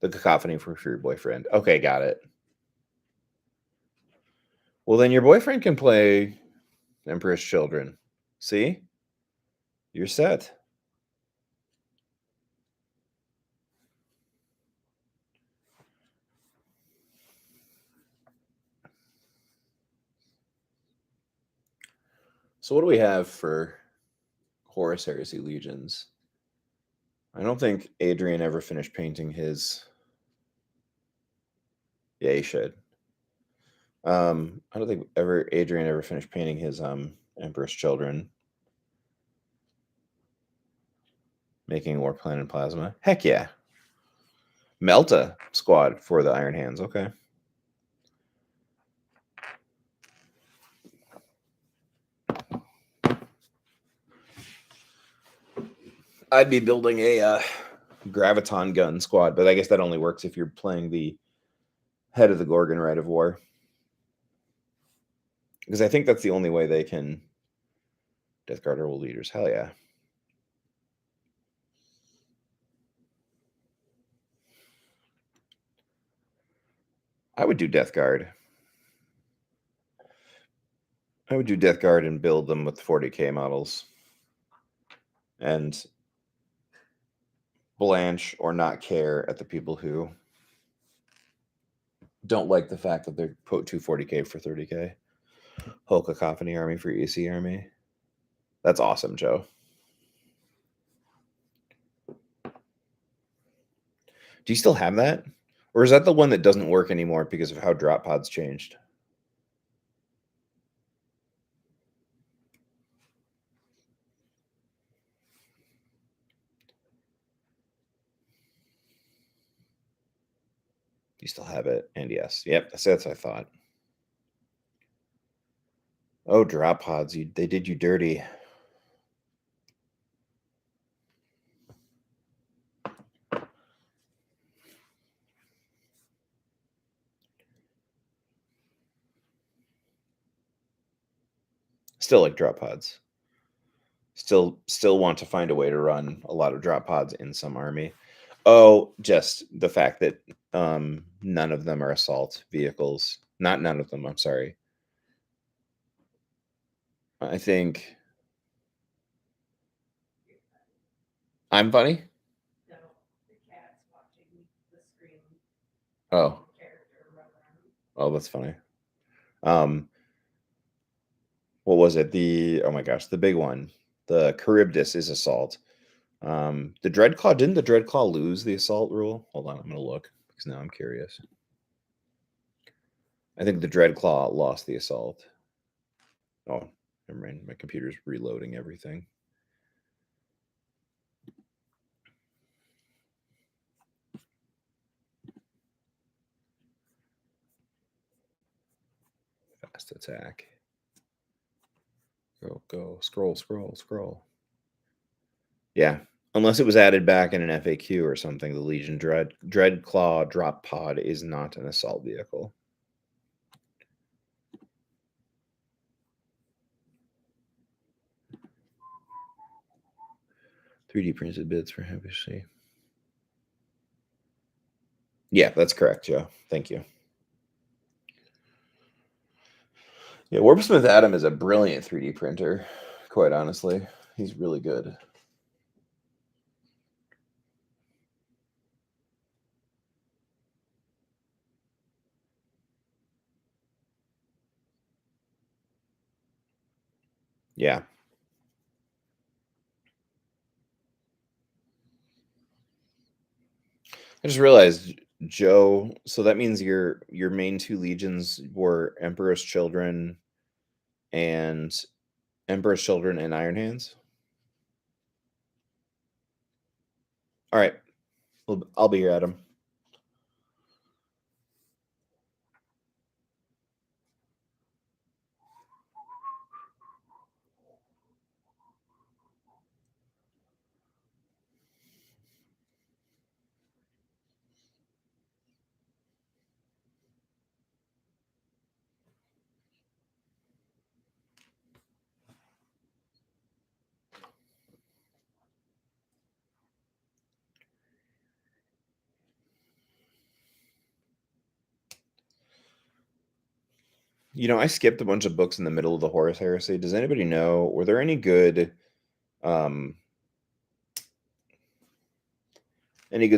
The Cacophony for your boyfriend. Okay, got it. Well, then your boyfriend can play Emperor's Children. See? You're set. So what do we have for Horus Heresy Legions? I don't think Adrian ever finished painting his. Yeah, he should. I don't think Adrian ever finished painting his Emperor's Children. Making War Plan and Plasma. Heck yeah. Melta squad for the Iron Hands. Okay. I'd be building a Graviton gun squad, but I guess that only works if you're playing the head of the Gorgon Rite of War. Because I think that's the only way they can Death Guard World Leaders. Hell yeah. I would do Death Guard. I would do Death Guard and build them with 40k models. And blanch or not care at the people who don't like the fact that they're put 240k for 30k. Whole Cacophony army for EC army. That's awesome, Joe. Do you still have that? Or is that the one that doesn't work anymore because of how drop pods changed? You still have it. And yes. Yep, that's what I thought. Oh, drop pods. They did you dirty. Still like drop pods. Still want to find a way to run a lot of drop pods in some army. Oh, just the fact that none of them are assault vehicles. Not none of them, I'm sorry. I think I'm funny. No, the cat's watching the screen. Oh, Character run around. oh, that's funny. What was it? Oh my gosh, the big one. The Charybdis is assault. The Dreadclaw, didn't the Dreadclaw lose the assault rule? Hold on, I'm gonna look because now I'm curious. I think the Dreadclaw lost the assault. Oh, never mind. My computer's reloading everything. Fast attack. Go. Scroll. Yeah. Unless it was added back in an FAQ or something, the Legion Dreadclaw drop pod is not an assault vehicle. "3D printed bits for Happy C." Yeah, that's correct, Joe. Thank you. Yeah, Warpsmith Adam is a brilliant 3D printer, quite honestly. He's really good. Yeah. I just realized, Joe, so that means your main two legions were Emperor's Children and Iron Hands. All right. Well, I'll be here, Adam. I skipped a bunch of books in the middle of the Horus Heresy. Does anybody know, were there any good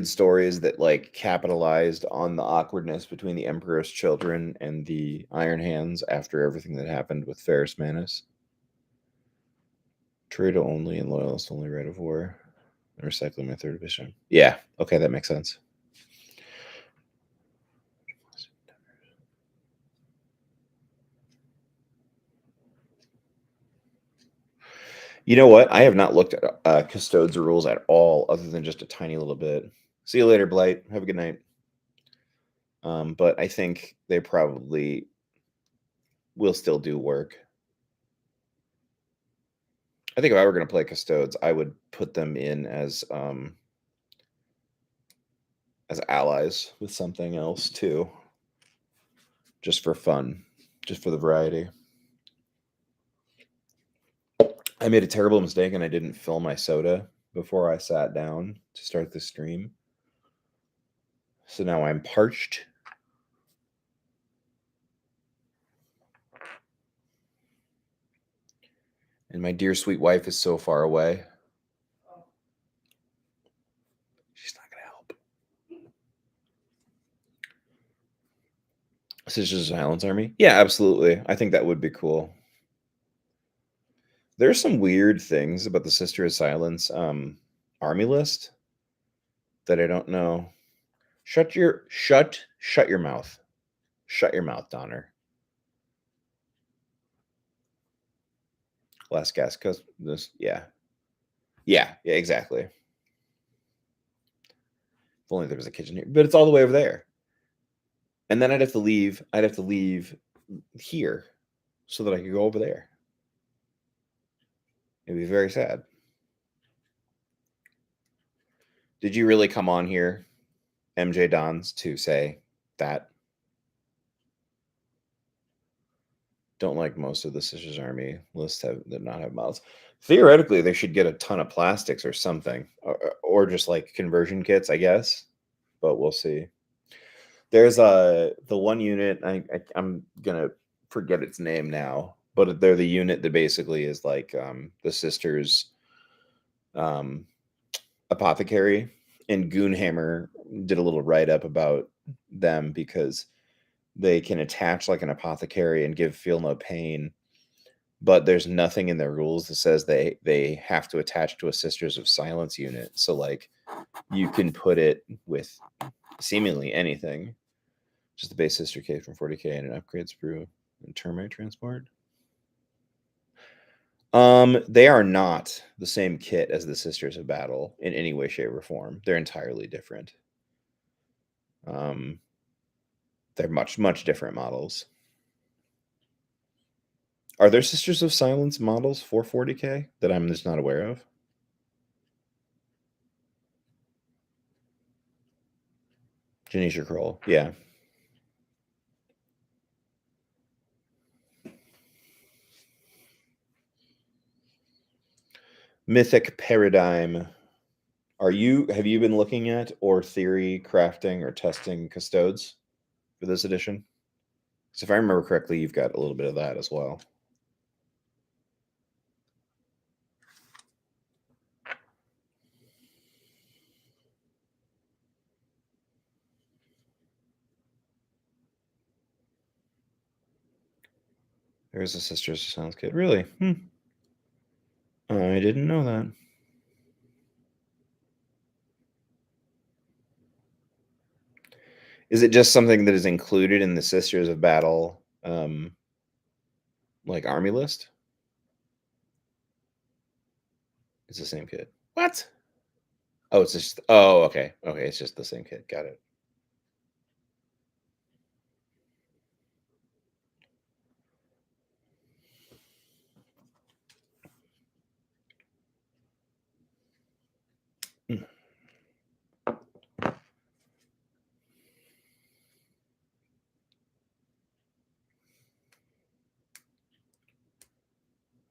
stories that like capitalized on the awkwardness between the Emperor's Children and the Iron Hands after everything that happened with Ferrus Manus? Traitor only and loyalist only right of war. And recycling my third edition. Yeah, okay, that makes sense. You know what? I have not looked at Custodes rules at all, other than just a tiny little bit. See you later, Blight. Have a good night. But I think they probably will still do work. I think if I were going to play Custodes, I would put them in as allies with something else too, just for fun, just for the variety. I made a terrible mistake and I didn't fill my soda before I sat down to start the stream. So now I'm parched. And my dear sweet wife is so far away. She's not going to help. Sisters of Silence Army? Yeah, absolutely. I think that would be cool. There's some weird things about the Sister of Silence army list that I don't know. Shut your mouth. Shut your mouth, Donner. Last gas, cause this, yeah, exactly. If only there was a kitchen here, but it's all the way over there. And then I'd have to leave here so that I could go over there. It'd be very sad. Did you really come on here, MJ Dons, to say that? Don't like most of the Sisters Army lists that not have mouths. Theoretically, they should get a ton of plastics or something, or just like conversion kits, I guess. But we'll see. There's the one unit. I'm gonna forget its name now, but they're the unit that basically is like the sisters apothecary, and Goonhammer did a little write-up about them because they can attach like an apothecary and give feel no pain, but there's nothing in their rules that says they have to attach to a Sisters of Silence unit. So like you can put it with seemingly anything. Just the base sister case from 40k and an upgrade sprue and termite transport. They are not the same kit as the Sisters of Battle in any way, shape, or form. They're entirely different. They're much different models. Are there Sisters of Silence models for 40k that I'm just not aware of? Janisha Kroll, yeah. Mythic Paradigm. Have you been looking at or theory crafting or testing custodes for this edition? Because if I remember correctly, you've got a little bit of that as well. There's a Sisters of Silence kit. Really? I didn't know that. Is it just something that is included in the Sisters of Battle, like army list? It's the same kit. What? Oh, it's just. Oh, okay. Okay, it's just the same kit. Got it.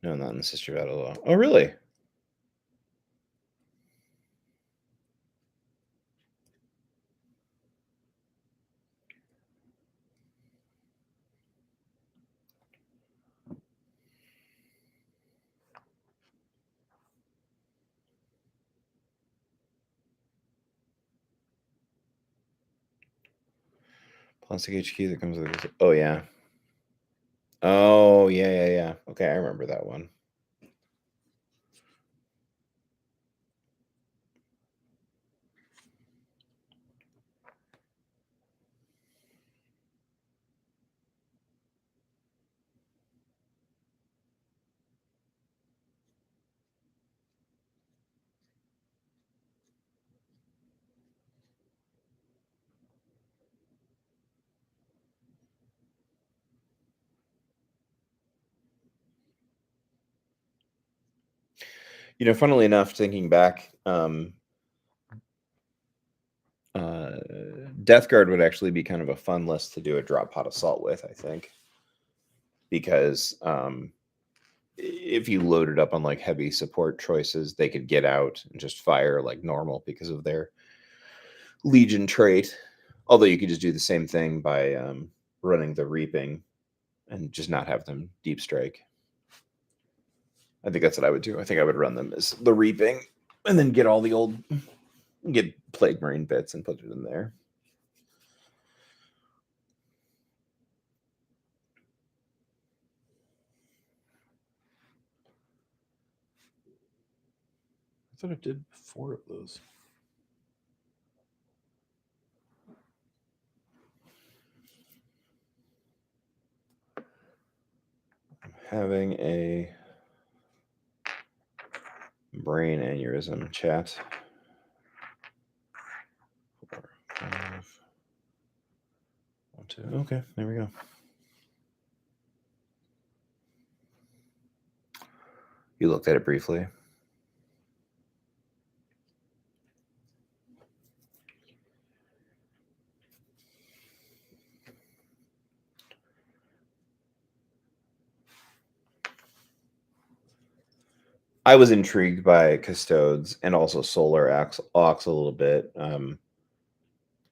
No, not in the Sister Battle. Oh, really? Plastic HQ that comes with it. Oh, yeah. Oh, yeah. Okay, I remember that one. Funnily enough, thinking back, Death Guard would actually be kind of a fun list to do a drop pot assault with, I think, because if you loaded up on like heavy support choices, they could get out and just fire like normal because of their Legion trait. Although you could just do the same thing by running the Reaping and just not have them deep strike. I think that's what I would do. I think I would run them as the Reaping and then get Plague Marine bits and put it in there. I thought I did 4 of those. I'm having a brain aneurysm, chat. 4, 5, 1, 2. Okay, there we go. You looked at it briefly. I was intrigued by Custodes and also Solar Ox a little bit.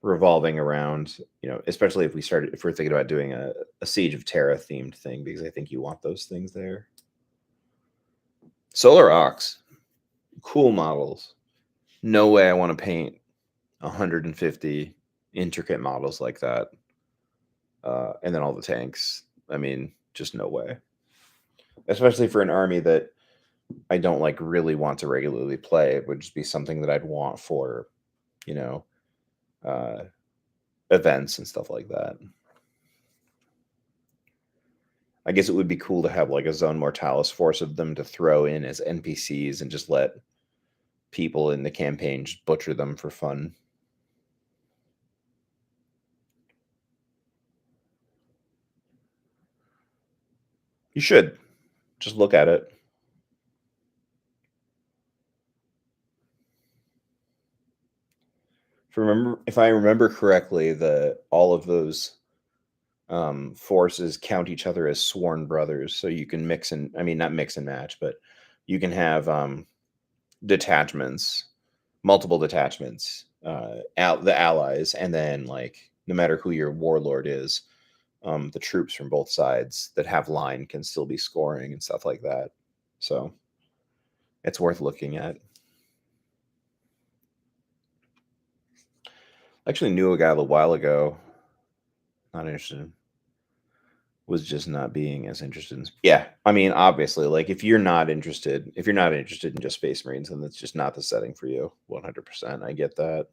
revolving around, especially if we're thinking about doing a Siege of Terra themed thing, because I think you want those things there. Solar Ox, cool models. No way I want to paint 150 intricate models like that. And then all the tanks. I mean, just no way. Especially for an army that I don't really want to regularly play. It would just be something that I'd want for, events and stuff like that. I guess it would be cool to have a Zone Mortalis force of them to throw in as NPCs and just let people in the campaign just butcher them for fun. You should just look at it. If I remember correctly, all of those forces count each other as sworn brothers, so you can not mix and match, but you can have detachments, multiple detachments, the allies, and then no matter who your warlord is, the troops from both sides that have line can still be scoring and stuff like that. So it's worth looking at. I actually knew a guy a little while ago. Not interested. Was just not being as interested in. Yeah, I mean, obviously, if you're not interested in just Space Marines, then that's just not the setting for you. 100%. I get that.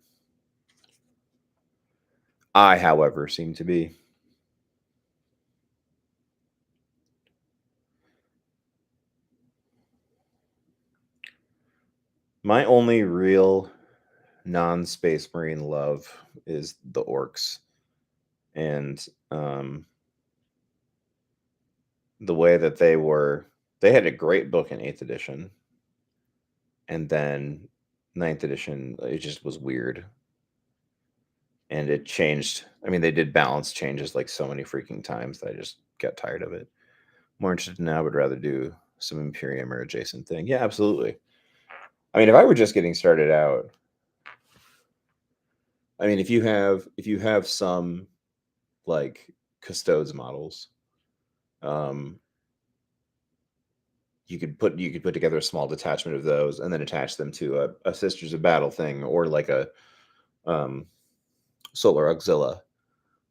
I, however, seem to be. My only real non-Space Marine love is the Orcs. And the way that they had a great book in 8th edition. And then 9th edition, it just was weird. And it changed. I mean, they did balance changes so many freaking times that I just got tired of it. More interested now, I would rather do some Imperium or adjacent thing. Yeah, absolutely. I mean, if I were just getting started out, I mean, if you have some Custodes models, you could put together a small detachment of those and then attach them to a Sisters of Battle thing, or a Solar Auxilla,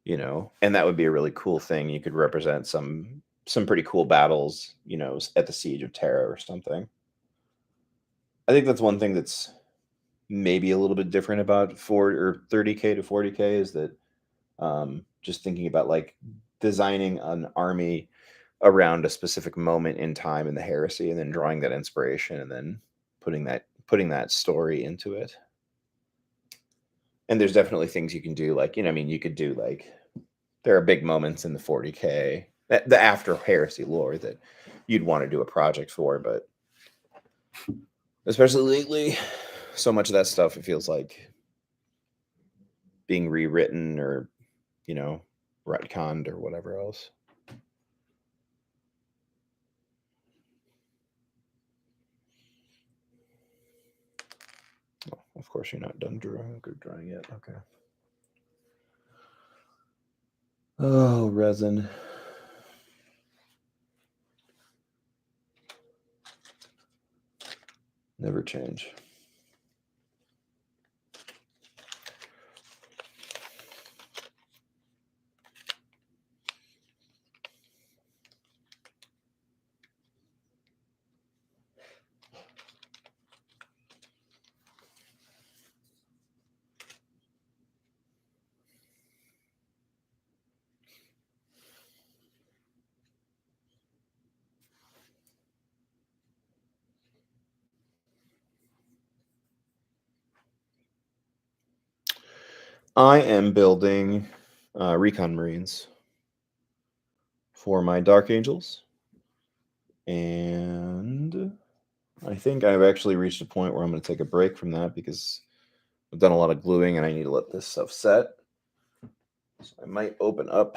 and that would be a really cool thing. You could represent some pretty cool battles, at the Siege of Terra or something. I think that's one thing that's maybe a little bit different about 30K to 40K is that just thinking about designing an army around a specific moment in time in the heresy, and then drawing that inspiration and then putting that story into it. And there's definitely things you can do, you could do there are big moments in the 40K, the after heresy lore, that you'd want to do a project for, but especially lately, so much of that stuff, it feels like being rewritten or retconned or whatever else. Oh, of course, you're not done drawing yet. Okay. Oh, resin. Never change. I am building Recon Marines for my Dark Angels. And I think I've actually reached a point where I'm going to take a break from that because I've done a lot of gluing and I need to let this stuff set. So I might open up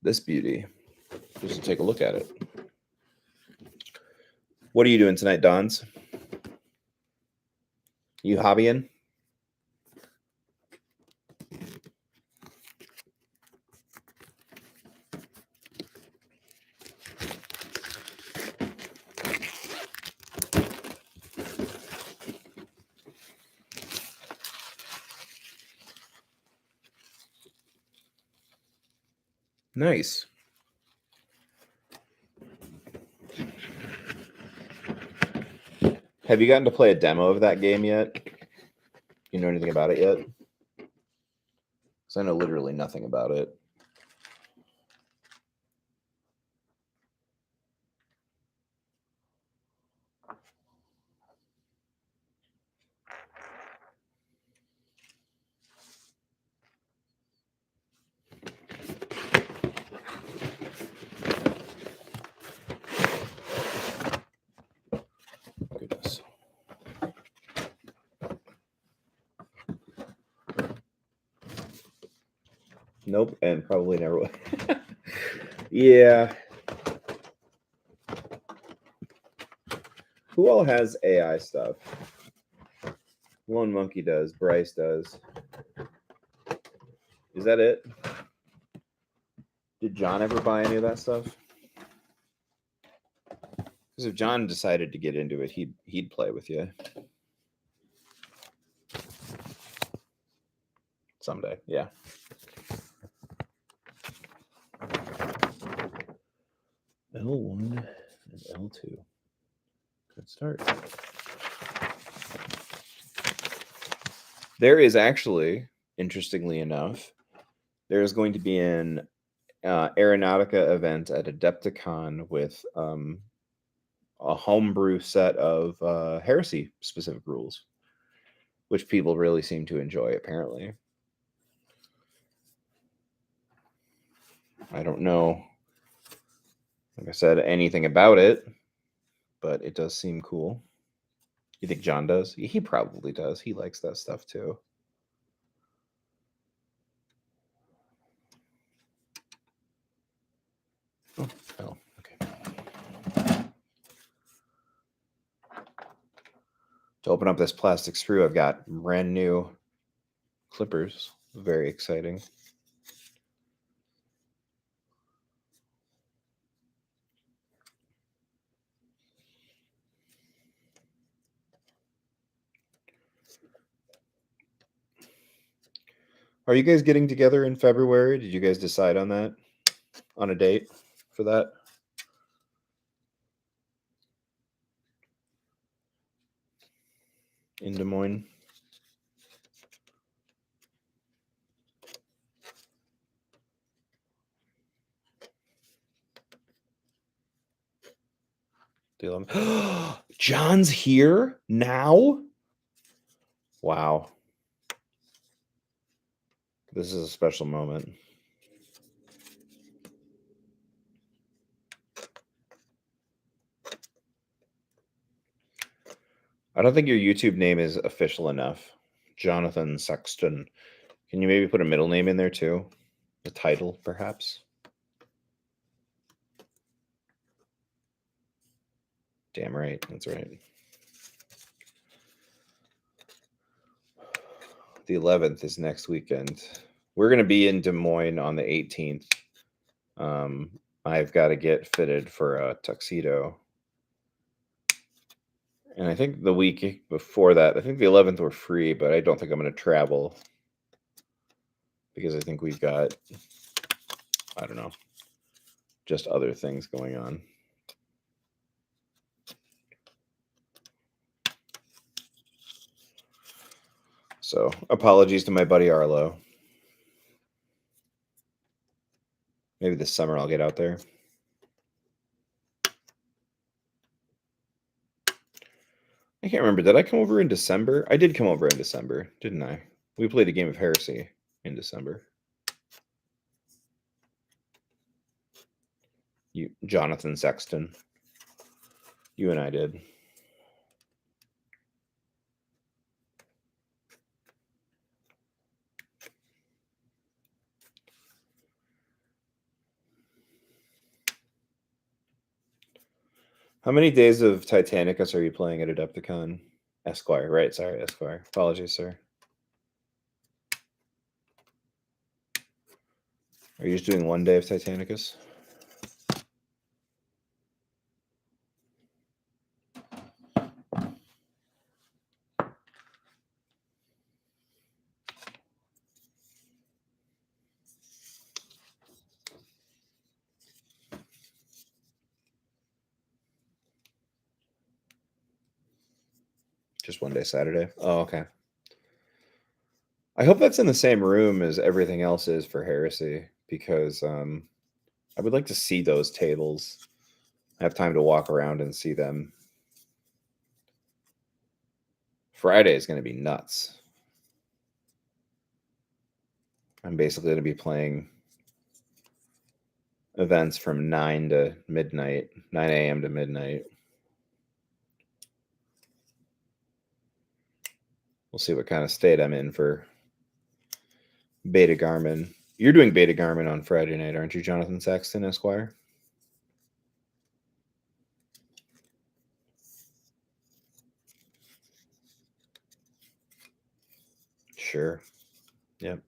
this beauty just to take a look at it. What are you doing tonight, Dons? You hobbying? Nice. Have you gotten to play a demo of that game yet? You know anything about it yet? Because I know literally nothing about it. Goodness. Nope, and probably never will. Yeah. Who all has AI stuff? Lone Monkey does. Bryce does. Is that it? Did John ever buy any of that stuff? Because if John decided to get into it, he'd play with you someday. Yeah. L1 and L2. Good start. There is actually, interestingly enough, there is going to be an Aeronautica event at Adepticon with a homebrew set of Heresy specific rules, which people really seem to enjoy, apparently. I don't know, like I said, anything about it, but it does seem cool. You think John does? He probably does. He likes that stuff too. Oh, okay. To open up this plastic screw, I've got brand new clippers. Very exciting. Are you guys getting together in February? Did you guys decide on that? On a date for that? In Des Moines? John's here now? Wow. This is a special moment. I don't think your YouTube name is official enough. Jonathan Sexton. Can you maybe put a middle name in there too? The title, perhaps? Damn right. That's right. The 11th is next weekend. We're going to be in Des Moines on the 18th. I've got to get fitted for a tuxedo. And I think the week before that, I think the 11th we're free, but I don't think I'm going to travel because I think we've got, I don't know, just other things going on. So apologies to my buddy Arlo. Maybe this summer I'll get out there. I can't remember. Did I come over in December? I did come over in December, didn't I? We played a game of Heresy in December. You, Jonathan Sexton. You and I did. How many days of Titanicus are you playing at Adepticon? Esquire, right? Sorry, Esquire. Apologies, sir. Are you just doing one day of Titanicus? Just one day Saturday. Oh, okay. I hope that's in the same room as everything else is for Heresy, because I would like to see those tables. I have time to walk around and see them. Friday is going to be nuts. I'm basically going to be playing events from 9 to midnight, 9 a.m. to midnight. We'll see what kind of state I'm in for Beta Garmin. You're doing Beta Garmin on Friday night, aren't you, Jonathan Saxton, Esquire? Sure. Yep.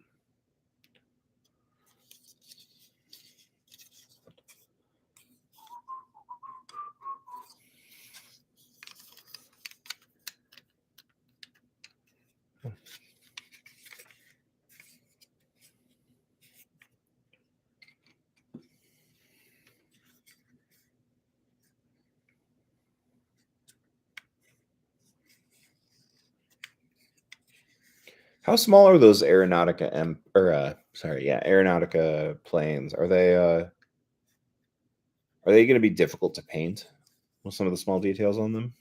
How small are those Aeronautica Aeronautica planes? Are they going to be difficult to paint with some of the small details on them?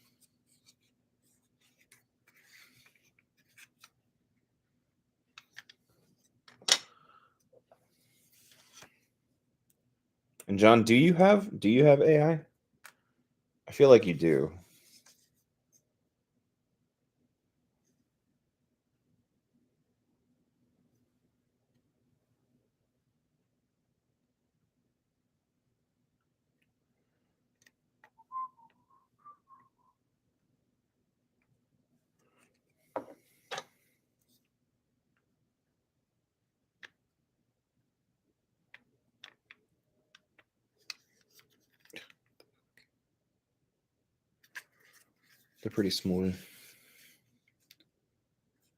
And John, do you have AI? I feel like you do. They're pretty smooth.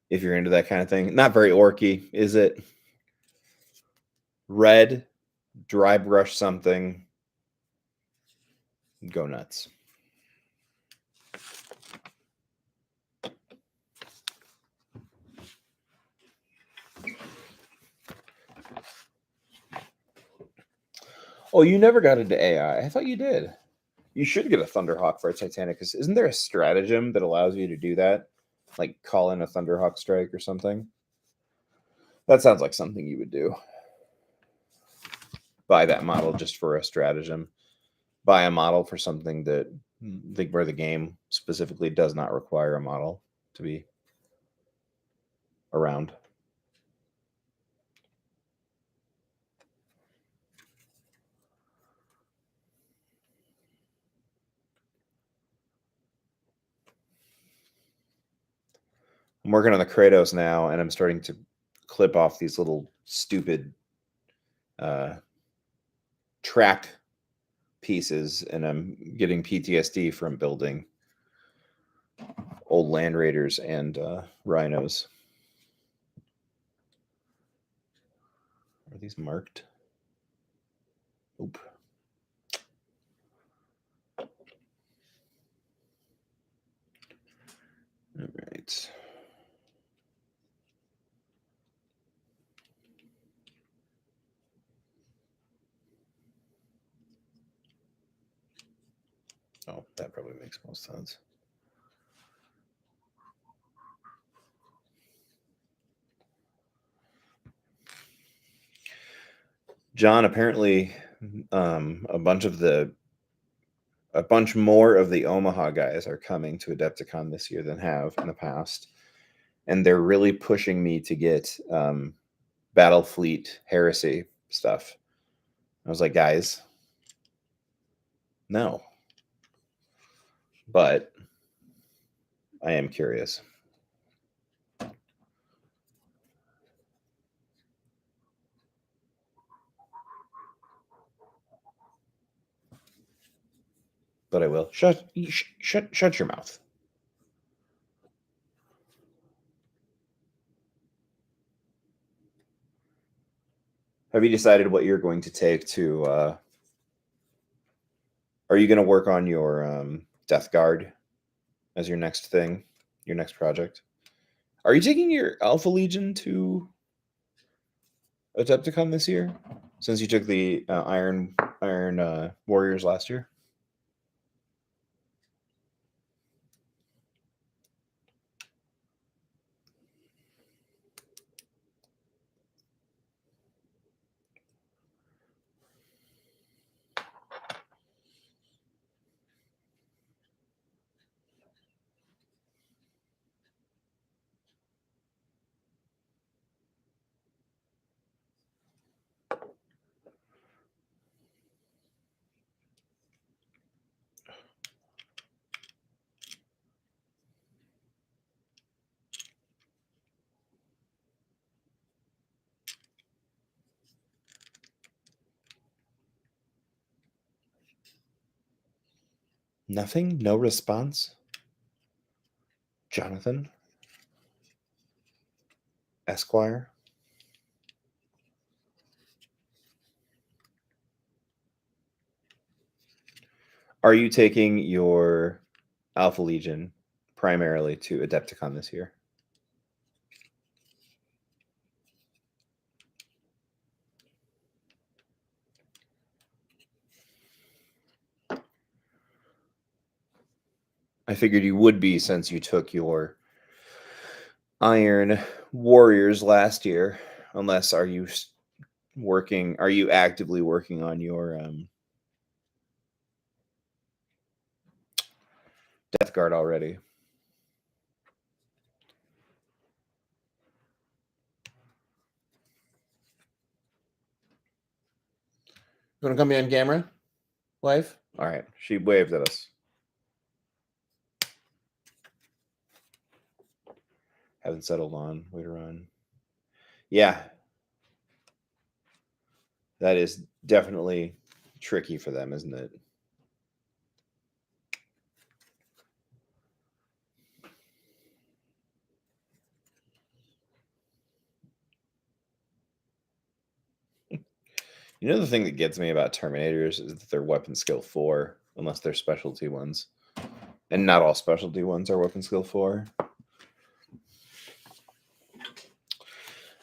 If you're into that kind of thing. Not very orky, is it? Red, dry brush something. Go nuts. Oh, you never got into AI. I thought you did. You should get a Thunderhawk for a Titanic. Because isn't there a stratagem that allows you to do that? Like call in a Thunderhawk strike or something? That sounds like something you would do. Buy that model just for a stratagem. Buy a model for something that where the game specifically does not require a model to be around. I'm working on the Kratos now, and I'm starting to clip off these little stupid track pieces, and I'm getting PTSD from building old Land Raiders and Rhinos. Are these marked? Oop. All right. Oh, that probably makes most sense. John, apparently, a bunch more of the Omaha guys are coming to Adepticon this year than have in the past, and they're really pushing me to get Battlefleet Heresy stuff. I was like, guys, no, but I am curious. But I will. Shut your mouth. Have you decided what you're going to take to? Are you going to work on your Death Guard as your next thing? your next project. Are you taking your Alpha Legion to Adepticon this year? Since you took the Iron Warriors last year? Nothing? No response? Jonathan? Esquire? Are you taking your Alpha Legion primarily to Adepticon this year? I figured you would be since you took your Iron Warriors last year. Unless are you actively working on your Death Guard already? You want to come be on camera, wife? All right. She waved at us. Haven't settled on. Way to run. Yeah. That is definitely tricky for them, isn't it? You know, the thing that gets me about Terminators is that they're weapon skill 4, unless they're specialty ones. And not all specialty ones are weapon skill 4.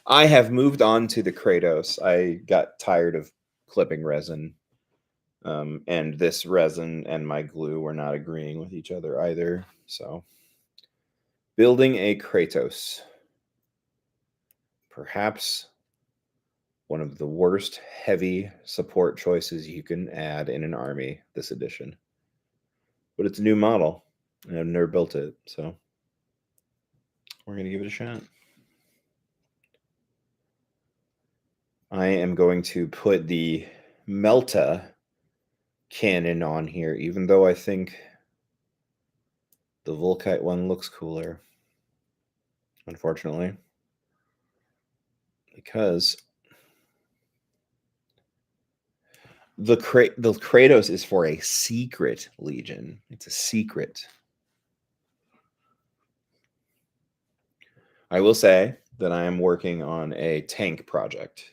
I have moved on to the Kratos. I got tired of clipping resin. And this resin and my glue were not agreeing with each other either. So, building a Kratos. Perhaps one of the worst heavy support choices you can add in an army this edition. But it's a new model, and I've never built it, so we're going to give it a shot. I am going to put the Melta cannon on here, even though I think the Volkite one looks cooler, unfortunately, because the Kratos is for a secret legion. It's a secret. I will say that I am working on a tank project.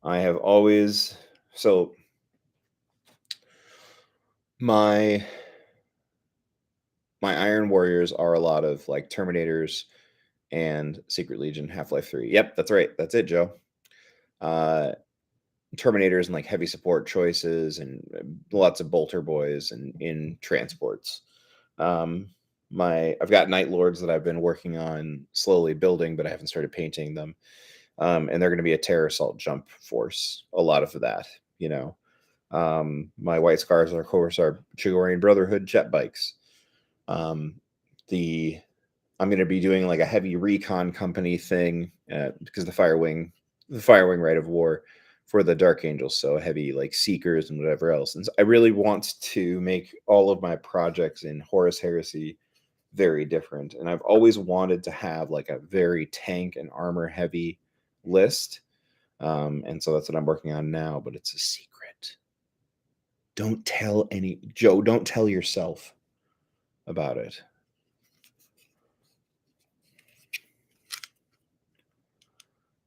I have always my Iron Warriors are a lot of like Terminators and Secret Legion, Half-Life 3. Yep, that's right. That's it, Joe. Terminators and like heavy support choices and lots of bolter boys and in transports. I've got Night Lords that I've been working on slowly building, but I haven't started painting them. And they're going to be a terror assault jump force. A lot of that, you know. My White Scars, of course, are Chigorian Brotherhood jet bikes. I'm going to be doing like a heavy recon company thing because the Firewing Rite of War for the Dark Angels, so heavy like Seekers and whatever else. And so I really want to make all of my projects in Horus Heresy very different. And I've always wanted to have like a very tank and armor heavy list. And so that's what I'm working on now, but it's a secret. Don't tell Joe, don't tell yourself about it.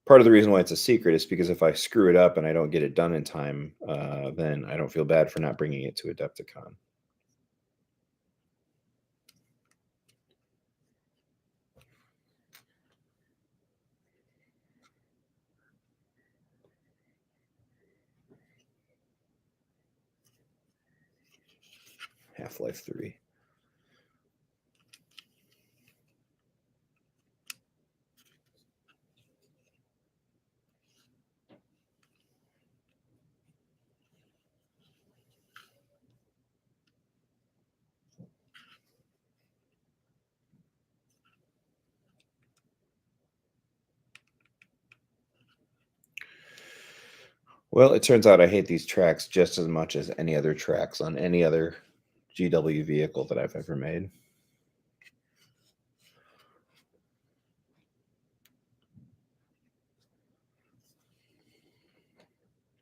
Part of the reason why it's a secret is because if I screw it up and I don't get it done in time, then I don't feel bad for not bringing it to Adepticon. Half-Life 3. Well, it turns out I hate these tracks just as much as any other tracks on any other GW vehicle that I've ever made.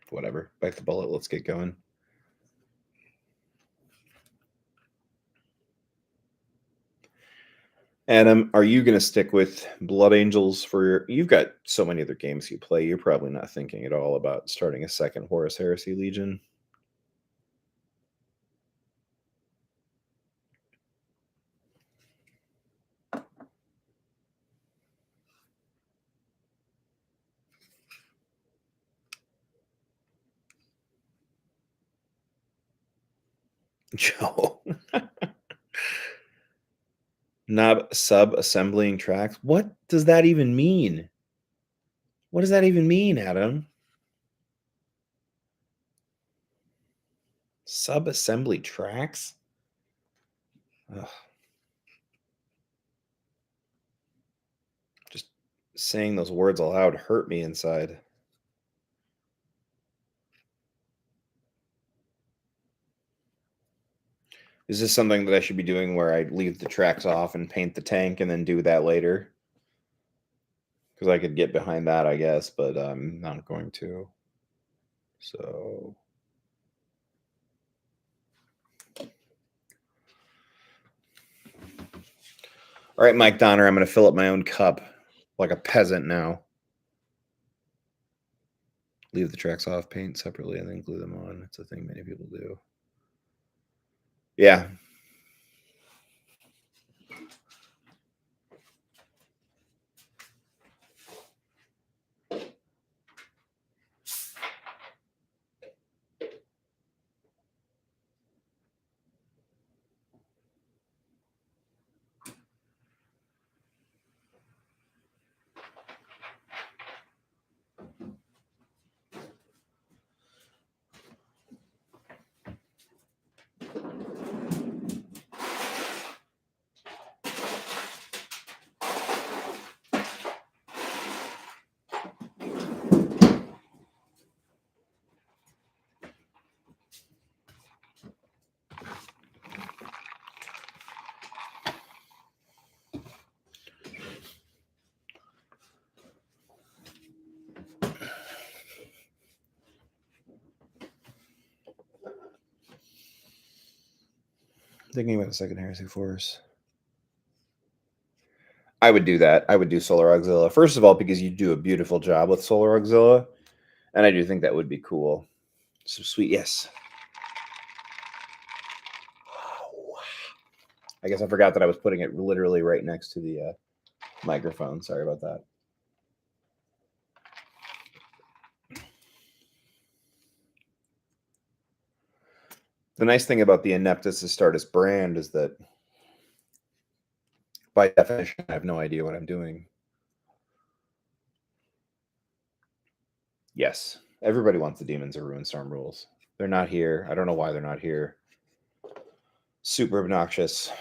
Whatever. Bite the bullet. Let's get going. Adam, are you going to stick with Blood Angels for your... You've got so many other games you play. You're probably not thinking at all about starting a second Horus Heresy Legion. Joe. Knob sub-assembling tracks. What does that even mean? What does that even mean, Adam? Sub-assembly tracks? Ugh. Just saying those words aloud hurt me inside. Is this something that I should be doing where I leave the tracks off and paint the tank and then do that later? Because I could get behind that, I guess, but I'm not going to. So... All right, Mike Donner, I'm going to fill up my own cup like a peasant now. Leave the tracks off, paint separately, and then glue them on. It's a thing many people do. Yeah. Thinking about a second Heresy Force. I would do that. I would do Solar Auxilla. First of all, because you do a beautiful job with Solar Auxilla. And I do think that would be cool. So sweet. Yes. I guess I forgot that I was putting it literally right next to the microphone. Sorry about that. The nice thing about the Ineptus Astartes brand is that by definition, I have no idea what I'm doing. Yes, everybody wants the Demons of Ruinstorm rules. They're not here. I don't know why they're not here. Super obnoxious.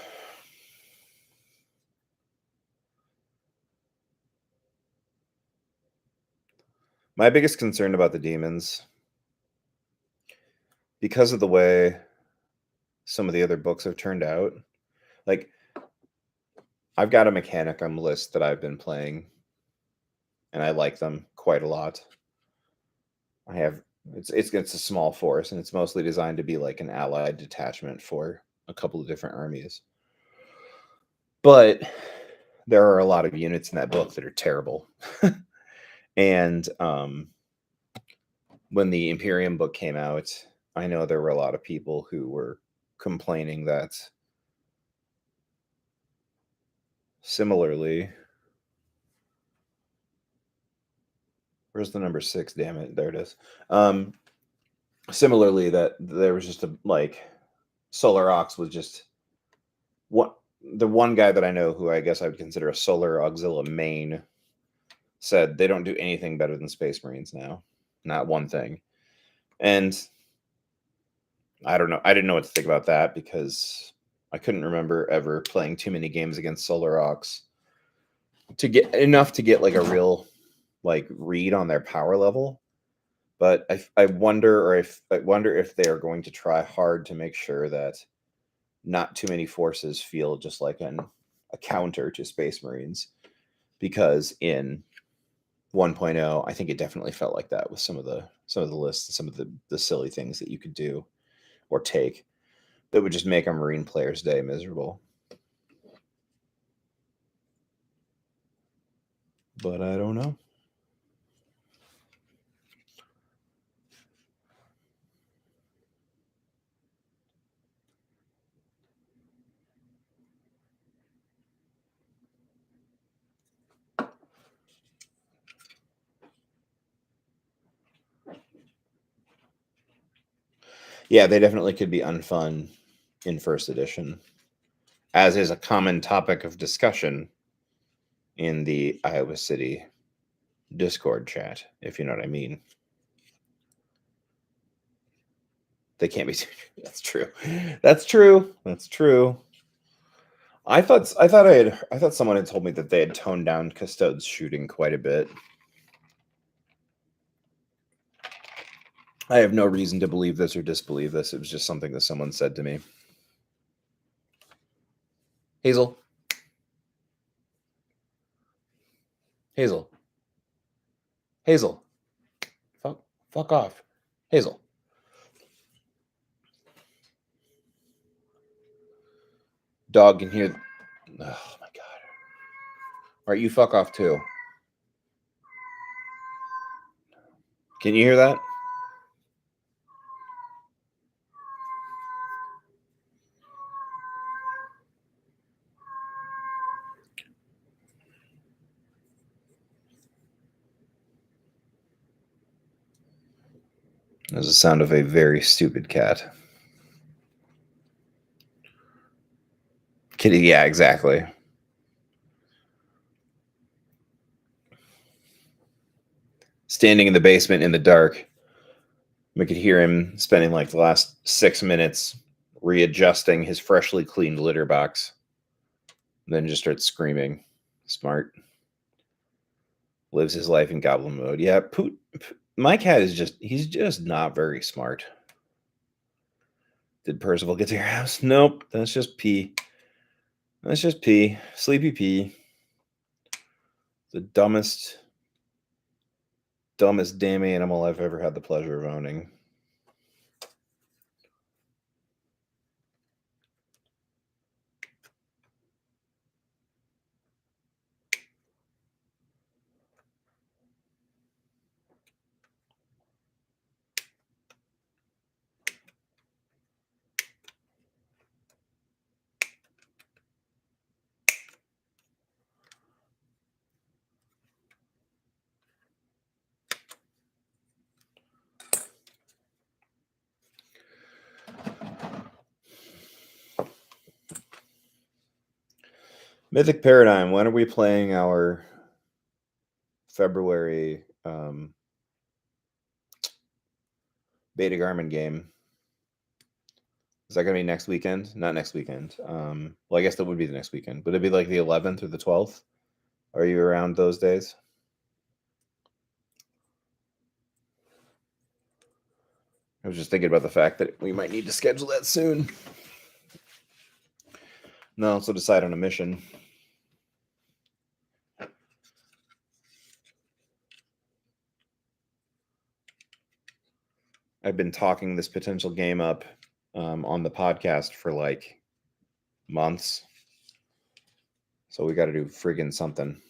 My biggest concern about the demons, because of the way some of the other books have turned out, like I've got a Mechanicum list that I've been playing, and I like them quite a lot. I have it's a small force, and it's mostly designed to be like an allied detachment for a couple of different armies. But there are a lot of units in that book that are terrible. And when the Imperium book came out, I know there were a lot of people who were complaining that similarly, where's the number 6? Damn it, there it is. Similarly, that there was just a like Solar Ox was just the one guy that I know who I guess I would consider a Solar Auxilla main said they don't do anything better than Space Marines now. Not one thing. And I don't know. I didn't know what to think about that because I couldn't remember ever playing too many games against Solar Ox to get enough to get like a real like read on their power level. But I wonder if they are going to try hard to make sure that not too many forces feel just like a counter to Space Marines, because in 1.0 I think it definitely felt like that with some of the lists, some of the silly things that you could do or take that would just make a Marine player's day miserable. But I don't know. Yeah, they definitely could be unfun in first edition, as is a common topic of discussion in the Iowa City Discord chat, if you know what I mean. They can't be. That's true. That's true. That's true. I thought someone had told me that they had toned down Custode's shooting quite a bit. I have no reason to believe this or disbelieve this. It was just something that someone said to me. Hazel. Hazel. Hazel. Fuck off. Hazel. Dog can hear. Oh my god. All right, you fuck off too. Can you hear that? That's the sound of a very stupid cat. Kitty, yeah, exactly. Standing in the basement in the dark, we could hear him spending like the last 6 minutes readjusting his freshly cleaned litter box. And then just starts screaming. Smart. Lives his life in goblin mode. Yeah, my cat is he's just not very smart. Did Percival get to your house? Nope. That's just pee. That's just pee. Sleepy pee. The dumbest damn animal I've ever had the pleasure of owning. Mythic Paradigm, when are we playing our February Beta Garmin game? Is that going to be next weekend? Not next weekend. Well, I guess that would be the next weekend. Would it be like the 11th or the 12th? Are you around those days? I was just thinking about the fact that we might need to schedule that soon. No, also decide on a mission. I've been talking this potential game up on the podcast for like months. So we got to do friggin' something.